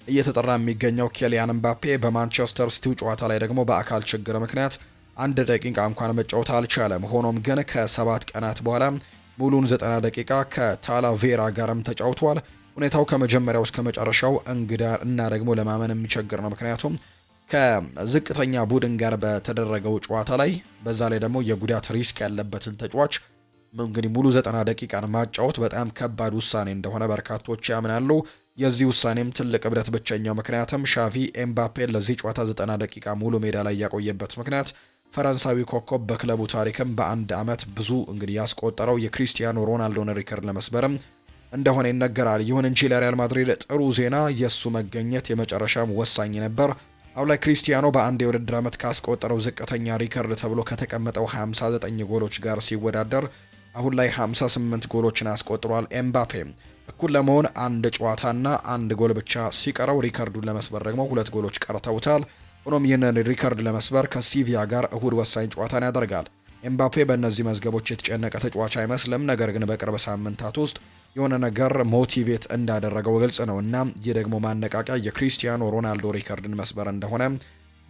እየተጠራ የሚገኘው ኬሊያን ምባፔ በማንቸስተር ሲቲው ጨዋታ ላይ ደግሞ በአካል ችግር ምክንያት 1 ደቂቃ እንኳን መጫወት አልቻለም። ሆኖም ግን ከ7 ቀናት በኋላ ሙሉን 90 ደቂቃ ከታላቬራ ጋርም ተጫውቷል። ሁኔታው ከመጀመሪያው እስከ መጨረሻው እንግዳ እና ደግሞ ለማመን የሚቸግር ነው። ምክንያቱም ከዝቅተኛ ቡድን ጋር በተደረገው ጨዋታ ላይ በዛ ላይ ደግሞ የጉዳት ሪስክ ያለበትን ተጫዋች እንግዲህ ሙሉ 90 ደቂቃን ማጫወት በጣም ከባድ ውሳኔ እንደሆነ በርካቶች ያምናሉ። የዚህ ውሳኔም ትልቅ እብደት ብቸኛው ምክንያትም ሻቪ ኤምባፔን ለዚህ ጨዋታ 90 ደቂቃ ሙሉ ሜዳ ላይ ያቆየበት ምክንያት ፈረንሳዊ ኮከብ በክለቡ ታሪክም በአንድ ዓመት ብዙ እንግዲህ ያስቆጠረው የክሪስቲያኖ ሮናልዶን ሪከርድ ለመስበርም እንደሆነ ይነገራል። ይሁን እንጂ ለሪያል ማድሪድ ጥሩ ዜና የሱ መገኘት የመጨረሻም ወሳኝ ነበር። አሁን ላይ ክሪስቲያኖ በአንድ የውድድር ዓመት ካስቆጠረው ዝቅተኛ ሪከርድ ተብሎ ከተቀመጠው 59 ጎሎች ጋር ሲወዳደር አሁን ላይ 58 ጎሎችን አስቆጥሯል። ኤምባፔ እኩል ለመሆን አንድ ጨዋታና አንድ ጎል ብቻ ሲቀረው ሪከርዱን ለመስበር ደግሞ 2 ጎሎች ቀርተውታል። ሆኖም ይህንን ሪከርድ ለመስበር ከሲቪያ ጋር እሁድ ወሳኝ ጨዋታን ያደርጋል። ኤምባፔ በእነዚህ መዝገቦች የተጨነቀ ተጫዋች አይመስልም። ነገር ግን በቅርብ ሳምንታት ውስጥ የሆነ ነገር ሞቲቬት እንዳደረገው ግልጽ ነው እና ይህ ደግሞ ማነቃቂያ የክሪስቲያኖ ሮናልዶ ሪከርድን መስበር እንደሆነ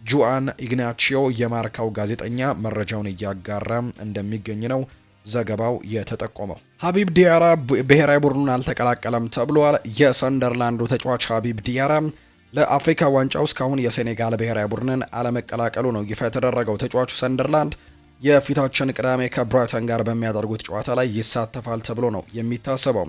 ጁአን ኢግናቺዮ የማርካው ጋዜጠኛ መረጃውን እያጋራ እንደሚገኝ ነው ዘገባው የተጠቆመው። ሀቢብ ዲያራ ብሔራዊ ቡድኑን አልተቀላቀለም ተብሏል። የሰንደርላንዱ ተጫዋች ሀቢብ ዲያራ ለአፍሪካ ዋንጫው እስካሁን የሴኔጋል ብሔራዊ ቡድንን አለመቀላቀሉ ነው ይፋ የተደረገው። ተጫዋቹ ሰንደርላንድ የፊታችን ቅዳሜ ከብራይተን ጋር በሚያደርጉት ጨዋታ ላይ ይሳተፋል ተብሎ ነው የሚታሰበው።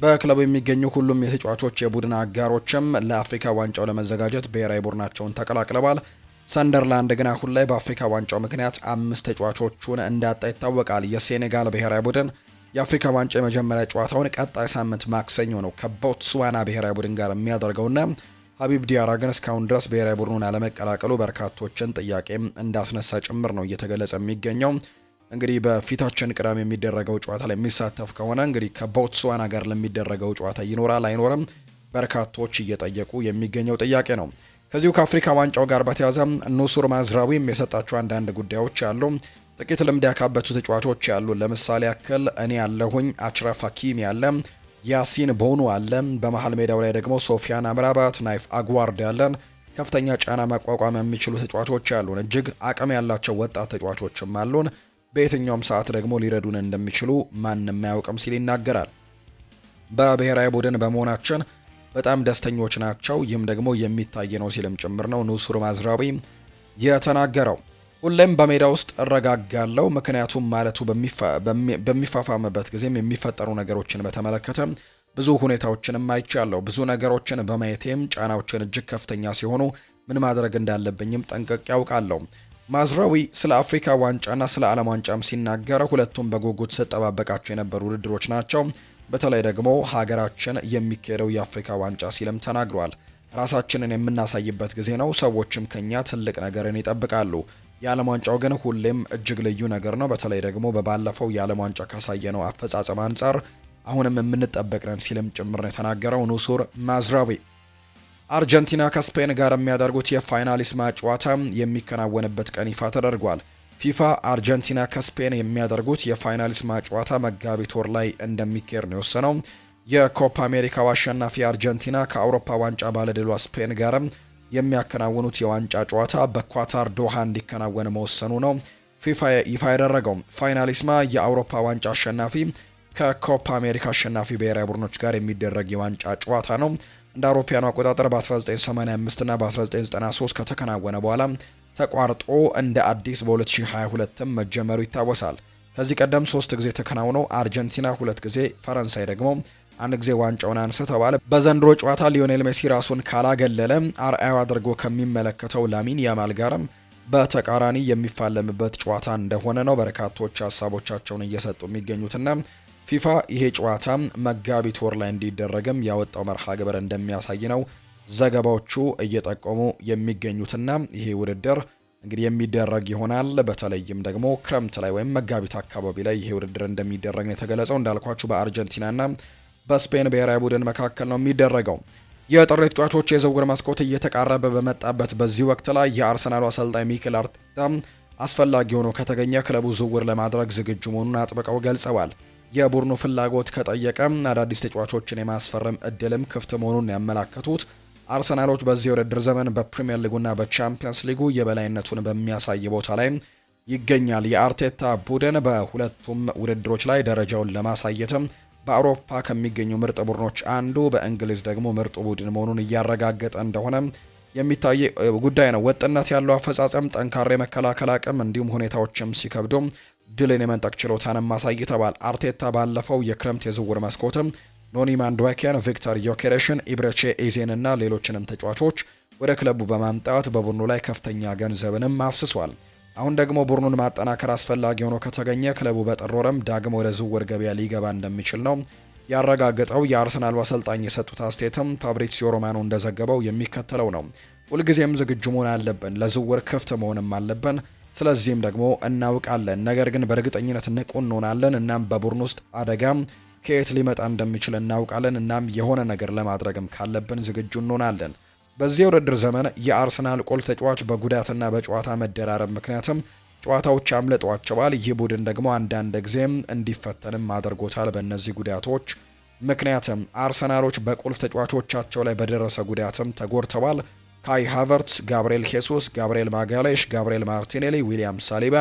በክለቡ የሚገኙ ሁሉም የተጫዋቾች የቡድን አጋሮችም ለአፍሪካ ዋንጫው ለመዘጋጀት ብሔራዊ ቡድናቸውን ተቀላቅለዋል። ሰንደርላንድ ግን አሁን ላይ በአፍሪካ ዋንጫው ምክንያት 5 ተጫዋቾቹን እንዳጣ ይታወቃል። የሴኔጋል ብሔራዊ ቡድን የአፍሪካ ዋንጫ የመጀመሪያ ጨዋታውን ቀጣይ ሳምንት ማክሰኞ ነው ከቦትስዋና ብሔራዊ ቡድን ጋር የሚያደርገውና ሀቢብ ዲያራ ግን እስካሁን ድረስ ብሔራዊ ቡድኑን አለመቀላቀሉ በርካቶችን ጥያቄም እንዳስነሳ ጭምር ነው እየተገለጸ የሚገኘው። እንግዲህ በፊታችን ቅዳሜ የሚደረገው ጨዋታ ላይ የሚሳተፍ ከሆነ እንግዲህ ከቦትስዋና ጋር ለሚደረገው ጨዋታ ይኖራል አይኖርም በርካቶች እየጠየቁ የሚገኘው ጥያቄ ነው። ከዚሁ ከአፍሪካ ዋንጫው ጋር በተያያዘ ኑሱር ማዝራዊም የሰጣቸው አንዳንድ ጉዳዮች አሉ። ጥቂት ልምድ ያካበቱ ተጫዋቾች ያሉ ለምሳሌ ያክል እኔ ያለሁኝ፣ አችራፍ ሀኪሚ ያለ፣ ያሲን ቦኑ አለ። በመሃል ሜዳው ላይ ደግሞ ሶፊያን አምራባት፣ ናይፍ አግዋርድ ያለን ከፍተኛ ጫና መቋቋም የሚችሉ ተጫዋቾች ያሉን፣ እጅግ አቅም ያላቸው ወጣት ተጫዋቾችም አሉን። በየትኛውም ሰዓት ደግሞ ሊረዱን እንደሚችሉ ማንም አያውቅም ሲል ይናገራል። በብሔራዊ ቡድን በመሆናችን በጣም ደስተኞች ናቸው። ይህም ደግሞ የሚታይ ነው ሲልም ጭምር ነው ኑሱር ማዝራዊ የተናገረው። ሁሌም በሜዳ ውስጥ እረጋጋለሁ፣ ምክንያቱም ማለቱ በሚፋፋምበት ጊዜም የሚፈጠሩ ነገሮችን በተመለከተ ብዙ ሁኔታዎችንም አይቻለሁ። ብዙ ነገሮችን በማየቴም ጫናዎችን እጅግ ከፍተኛ ሲሆኑ ምን ማድረግ እንዳለብኝም ጠንቅቄ ያውቃለሁ። ማዝራዊ ስለ አፍሪካ ዋንጫና ስለ ዓለም ዋንጫም ሲናገር ሁለቱም በጉጉት ስጠባበቃቸው የነበሩ ውድድሮች ናቸው። በተለይ ደግሞ ሀገራችን የሚካሄደው የአፍሪካ ዋንጫ ሲልም ተናግሯል። ራሳችንን የምናሳይበት ጊዜ ነው። ሰዎችም ከኛ ትልቅ ነገርን ይጠብቃሉ። የዓለም ዋንጫው ግን ሁሌም እጅግ ልዩ ነገር ነው። በተለይ ደግሞ በባለፈው የዓለም ዋንጫ ካሳየነው አፈጻጸም አንጻር አሁንም የምንጠበቅ ነን ሲልም ጭምር ነው የተናገረው ኑሱር ማዝራዊ። አርጀንቲና ከስፔን ጋር የሚያደርጉት የፋይናሊስማ ጨዋታ የሚከናወንበት ቀን ይፋ ተደርጓል። ፊፋ አርጀንቲና ከስፔን የሚያደርጉት የፋይናሊስማ ጨዋታ መጋቢት ወር ላይ እንደሚካሄድ ነው የወሰነው። የኮፓ አሜሪካው አሸናፊ አርጀንቲና ከአውሮፓ ዋንጫ ባለድሏ ስፔን ጋርም የሚያከናውኑት የዋንጫ ጨዋታ በኳታር ዶሃ እንዲከናወን መወሰኑ ነው ፊፋ ይፋ ያደረገው። ፋይናሊስማ የአውሮፓ ዋንጫ አሸናፊ ከኮፓ አሜሪካ አሸናፊ ብሔራዊ ቡድኖች ጋር የሚደረግ የዋንጫ ጨዋታ ነው። እንደ አውሮፓውያኑ አቆጣጠር በ1985 እና በ1993 ከተከናወነ በኋላ ተቋርጦ እንደ አዲስ በ2022 መጀመሩ ይታወሳል። ከዚህ ቀደም 3 ጊዜ ተከናውኖ አርጀንቲና 2 ጊዜ፣ ፈረንሳይ ደግሞ 1 ጊዜ ዋንጫውን አንስተዋል። በዘንድሮ ጨዋታ ሊዮኔል ሜሲ ራሱን ካላገለለ አርአያው አድርጎ ከሚመለከተው ላሚን ያማል ጋርም በተቃራኒ የሚፋለምበት ጨዋታ እንደሆነ ነው በርካቶች ሀሳቦቻቸውን እየሰጡ የሚገኙትና ፊፋ ይሄ ጨዋታ መጋቢት ወር ላይ እንዲደረግም ያወጣው መርሃ ግብር እንደሚያሳይ ነው ዘገባዎቹ እየጠቆሙ የሚገኙትና ይሄ ውድድር እንግዲህ የሚደረግ ይሆናል። በተለይም ደግሞ ክረምት ላይ ወይም መጋቢት አካባቢ ላይ ይሄ ውድድር እንደሚደረግ ነው የተገለጸው። እንዳልኳችሁ በአርጀንቲናና በስፔን ብሔራዊ ቡድን መካከል ነው የሚደረገው። የጥር ተጫዋቾች የዝውውር መስኮት እየተቃረበ በመጣበት በዚህ ወቅት ላይ የአርሰናሉ አሰልጣኝ ሚኬል አርቴታ አስፈላጊ ሆኖ ከተገኘ ክለቡ ዝውውር ለማድረግ ዝግጁ መሆኑን አጥብቀው ገልጸዋል። የቡድኑ ፍላጎት ከጠየቀ አዳዲስ ተጫዋቾችን የማስፈረም እድልም ክፍት መሆኑን ያመላከቱት አርሰናሎች በዚህ የውድድር ዘመን በፕሪሚየር ሊጉና በቻምፒየንስ ሊጉ የበላይነቱን በሚያሳይ ቦታ ላይ ይገኛል። የአርቴታ ቡድን በሁለቱም ውድድሮች ላይ ደረጃውን ለማሳየትም በአውሮፓ ከሚገኙ ምርጥ ቡድኖች አንዱ፣ በእንግሊዝ ደግሞ ምርጡ ቡድን መሆኑን እያረጋገጠ እንደሆነ የሚታይ ጉዳይ ነው። ወጥነት ያለው አፈጻጸም፣ ጠንካራ የመከላከል አቅም እንዲሁም ሁኔታዎችም ሲከብዱም ድልን የመንጠቅ ችሎታንም አሳይተዋል። አርቴታ ባለፈው የክረምት የዝውውር መስኮትም ኖኒ ማንዱዌኬን፣ ቪክተር ዮኬሬሽን፣ ኢብሬቼ ኤዜን እና ሌሎችንም ተጫዋቾች ወደ ክለቡ በማምጣት በቡድኑ ላይ ከፍተኛ ገንዘብንም አፍስሷል። አሁን ደግሞ ቡድኑን ማጠናከር አስፈላጊ ሆኖ ከተገኘ ክለቡ በጥር ወርም ዳግም ወደ ዝውውር ገበያ ሊገባ እንደሚችል ነው ያረጋገጠው። የአርሰናሉ አሰልጣኝ የሰጡት አስተያየትም ፋብሪዚዮ ሮማኖ እንደዘገበው የሚከተለው ነው። ሁልጊዜም ዝግጁ መሆን አለብን፣ ለዝውውር ክፍት መሆንም አለብን። ስለዚህም ደግሞ እናውቃለን፣ ነገር ግን በእርግጠኝነት ንቁ እንሆናለን። እናም በቡድን ውስጥ አደጋም ከየት ሊመጣ እንደሚችል እናውቃለን። እናም የሆነ ነገር ለማድረግም ካለብን ዝግጁ እንሆናለን። በዚህ የውድድር ዘመን የአርሰናል ቁልፍ ተጫዋች በጉዳትና በጨዋታ መደራረብ ምክንያትም ጨዋታዎች አምልጧቸዋል። ይህ ቡድን ደግሞ አንዳንድ ጊዜም እንዲፈተንም አድርጎታል። በእነዚህ ጉዳቶች ምክንያትም አርሰናሎች በቁልፍ ተጫዋቾቻቸው ላይ በደረሰ ጉዳትም ተጎድተዋል። ካይ ሃቨርትስ፣ ጋብሪኤል ሄሱስ፣ ጋብሪኤል ማጋሌሽ፣ ጋብሪኤል ማርቲኔሊ፣ ዊሊያም ሳሊባ፣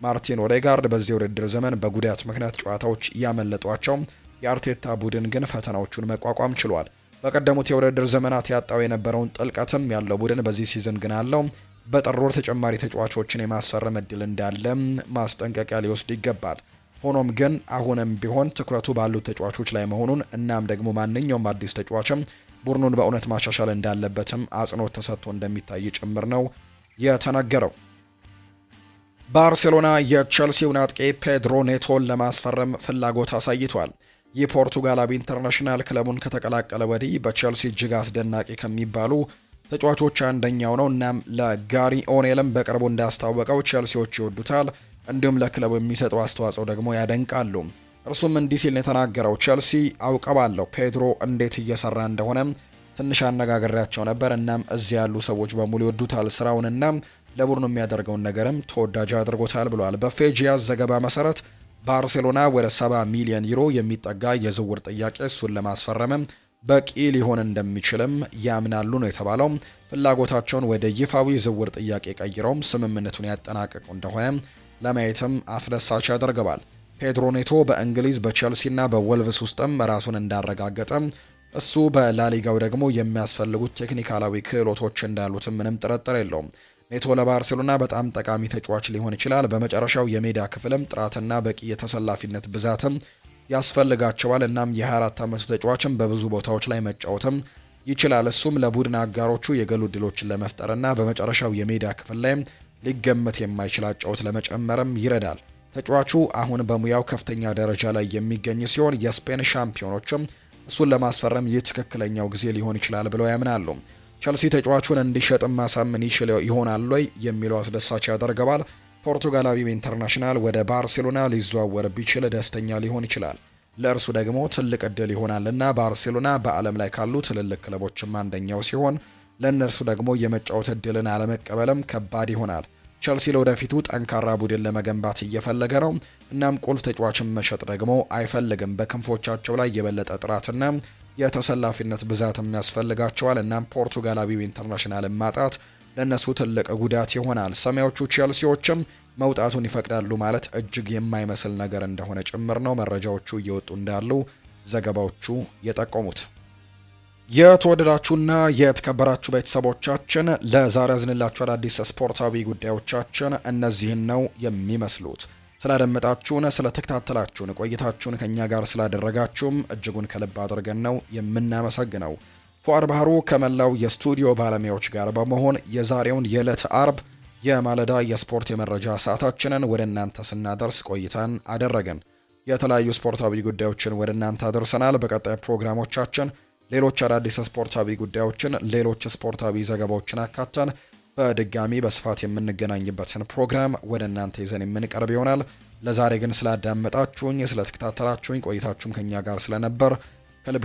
ማርቲን ኦዴጋርድ በዚህ የውድድር ዘመን በጉዳት ምክንያት ጨዋታዎች ያመለጧቸው። የአርቴታ ቡድን ግን ፈተናዎቹን መቋቋም ችሏል። በቀደሙት የውድድር ዘመናት ያጣው የነበረውን ጥልቀትም ያለው ቡድን በዚህ ሲዝን ግን አለው። በጥር ወር ተጨማሪ ተጫዋቾችን የማስፈረም እድል እንዳለ ማስጠንቀቂያ ሊወስድ ይገባል። ሆኖም ግን አሁንም ቢሆን ትኩረቱ ባሉት ተጫዋቾች ላይ መሆኑን እናም ደግሞ ማንኛውም አዲስ ተጫዋችም ቡድኑን በእውነት ማሻሻል እንዳለበትም አጽንኦት ተሰጥቶ እንደሚታይ ጭምር ነው የተነገረው። ባርሴሎና የቼልሲውን አጥቂ ፔድሮ ኔቶን ለማስፈረም ፍላጎት አሳይቷል። የፖርቱጋላዊ ኢንተርናሽናል ክለቡን ከተቀላቀለ ወዲህ በቼልሲ እጅግ አስደናቂ ከሚባሉ ተጫዋቾች አንደኛው ነው። እናም ለጋሪ ኦኔልም በቅርቡ እንዳስታወቀው ቼልሲዎች ይወዱታል፣ እንዲሁም ለክለቡ የሚሰጠው አስተዋጽኦ ደግሞ ያደንቃሉ። እርሱም እንዲህ ሲል የተናገረው ቼልሲ አውቀዋለሁ ፔድሮ እንዴት እየሰራ እንደሆነ ትንሽ አነጋግሬያቸው ነበር። እናም እዚህ ያሉ ሰዎች በሙሉ ይወዱታል ስራውንና ለቡድኑ የሚያደርገውን ነገርም ተወዳጅ አድርጎታል ብሏል። በፌጂያስ ዘገባ መሰረት ባርሴሎና ወደ 70 ሚሊዮን ዩሮ የሚጠጋ የዝውውር ጥያቄ እሱን ለማስፈረምም በቂ ሊሆን እንደሚችልም ያምናሉ ነው የተባለው። ፍላጎታቸውን ወደ ይፋዊ ዝውውር ጥያቄ ቀይረውም ስምምነቱን ያጠናቀቁ እንደሆነ ለማየትም አስደሳች ያደርገዋል። ፔድሮ ኔቶ በእንግሊዝ በቼልሲና በወልቭስ ውስጥም ራሱን እንዳረጋገጠ እሱ በላሊጋው ደግሞ የሚያስፈልጉት ቴክኒካላዊ ክህሎቶች እንዳሉትም ምንም ጥርጥር የለውም። ኔቶ ለባርሴሎና በጣም ጠቃሚ ተጫዋች ሊሆን ይችላል። በመጨረሻው የሜዳ ክፍልም ጥራትና በቂ የተሰላፊነት ብዛትም ያስፈልጋቸዋል። እናም የ24 ዓመቱ ተጫዋችም በብዙ ቦታዎች ላይ መጫወትም ይችላል። እሱም ለቡድን አጋሮቹ የግል ዕድሎችን ለመፍጠርና በመጨረሻው የሜዳ ክፍል ላይ ሊገመት የማይችል አጨዋወት ለመጨመርም ይረዳል። ተጫዋቹ አሁን በሙያው ከፍተኛ ደረጃ ላይ የሚገኝ ሲሆን የስፔን ሻምፒዮኖችም እሱን ለማስፈረም ይህ ትክክለኛው ጊዜ ሊሆን ይችላል ብለው ያምናሉ። ቸልሲ ተጫዋቹን እንዲሸጥም ማሳመን ይችል ይሆናል ወይ የሚለው አስደሳች ያደርገዋል። ፖርቱጋላዊው ኢንተርናሽናል ወደ ባርሴሎና ሊዘዋወር ቢችል ደስተኛ ሊሆን ይችላል። ለእርሱ ደግሞ ትልቅ እድል ይሆናልና ባርሴሎና በዓለም ላይ ካሉ ትልልቅ ክለቦችም አንደኛው ሲሆን ለእነርሱ ደግሞ የመጫወት እድልን አለመቀበልም ከባድ ይሆናል። ቸልሲ ለወደፊቱ ጠንካራ ቡድን ለመገንባት እየፈለገ ነው። እናም ቁልፍ ተጫዋችን መሸጥ ደግሞ አይፈልግም። በክንፎቻቸው ላይ የበለጠ ጥራትና የተሰላፊነት ብዛትም ያስፈልጋቸዋል። እናም ፖርቱጋላዊው ኢንተርናሽናል ማጣት ለነሱ ትልቅ ጉዳት ይሆናል። ሰማያዎቹ ቼልሲዎችም መውጣቱን ይፈቅዳሉ ማለት እጅግ የማይመስል ነገር እንደሆነ ጭምር ነው መረጃዎቹ እየወጡ እንዳሉ ዘገባዎቹ የጠቆሙት። የተወደዳችሁና የተከበራችሁ ቤተሰቦቻችን ለዛሬ ያዝንላችሁ አዳዲስ ስፖርታዊ ጉዳዮቻችን እነዚህን ነው የሚመስሉት። ስላደመጣችሁን፣ ስለተከታተላችሁን፣ ቆይታችሁን ከኛ ጋር ስላደረጋችሁም እጅጉን ከልብ አድርገን ነው የምናመሰግነው። ፉአድ ባህሩ ከመላው የስቱዲዮ ባለሙያዎች ጋር በመሆን የዛሬውን የዕለት አርብ የማለዳ የስፖርት የመረጃ ሰዓታችንን ወደ እናንተ ስናደርስ ቆይታን አደረግን። የተለያዩ ስፖርታዊ ጉዳዮችን ወደ እናንተ አድርሰናል። በቀጣይ ፕሮግራሞቻችን ሌሎች አዳዲስ ስፖርታዊ ጉዳዮችን፣ ሌሎች ስፖርታዊ ዘገባዎችን አካተን በድጋሚ በስፋት የምንገናኝበትን ፕሮግራም ወደ እናንተ ይዘን የምንቀርብ ይሆናል። ለዛሬ ግን ስላዳመጣችሁኝ፣ ስለተከታተላችሁኝ፣ ቆይታችሁም ከኛ ጋር ስለነበር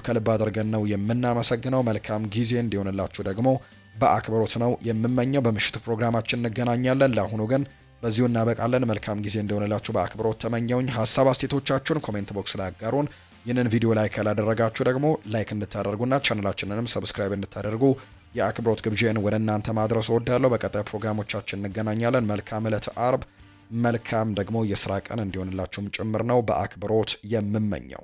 ከልብ አድርገን ነው የምናመሰግነው። መልካም ጊዜ እንዲሆንላችሁ ደግሞ በአክብሮት ነው የምመኘው። በምሽቱ ፕሮግራማችን እንገናኛለን። ለአሁኑ ግን በዚሁ እናበቃለን። መልካም ጊዜ እንዲሆንላችሁ በአክብሮት ተመኘውኝ። ሀሳብ አስተያየቶቻችሁን ኮሜንት ቦክስ ላይ አጋሩን። ይህንን ቪዲዮ ላይክ ያላደረጋችሁ ደግሞ ላይክ እንድታደርጉና ቻናላችንንም ሰብስክራይብ እንድታደርጉ የአክብሮት ግብዣን ወደ እናንተ ማድረስ እወዳለሁ። በቀጣይ ፕሮግራሞቻችን እንገናኛለን። መልካም ዕለት አርብ፣ መልካም ደግሞ የስራ ቀን እንዲሆንላችሁም ጭምር ነው በአክብሮት የምመኘው።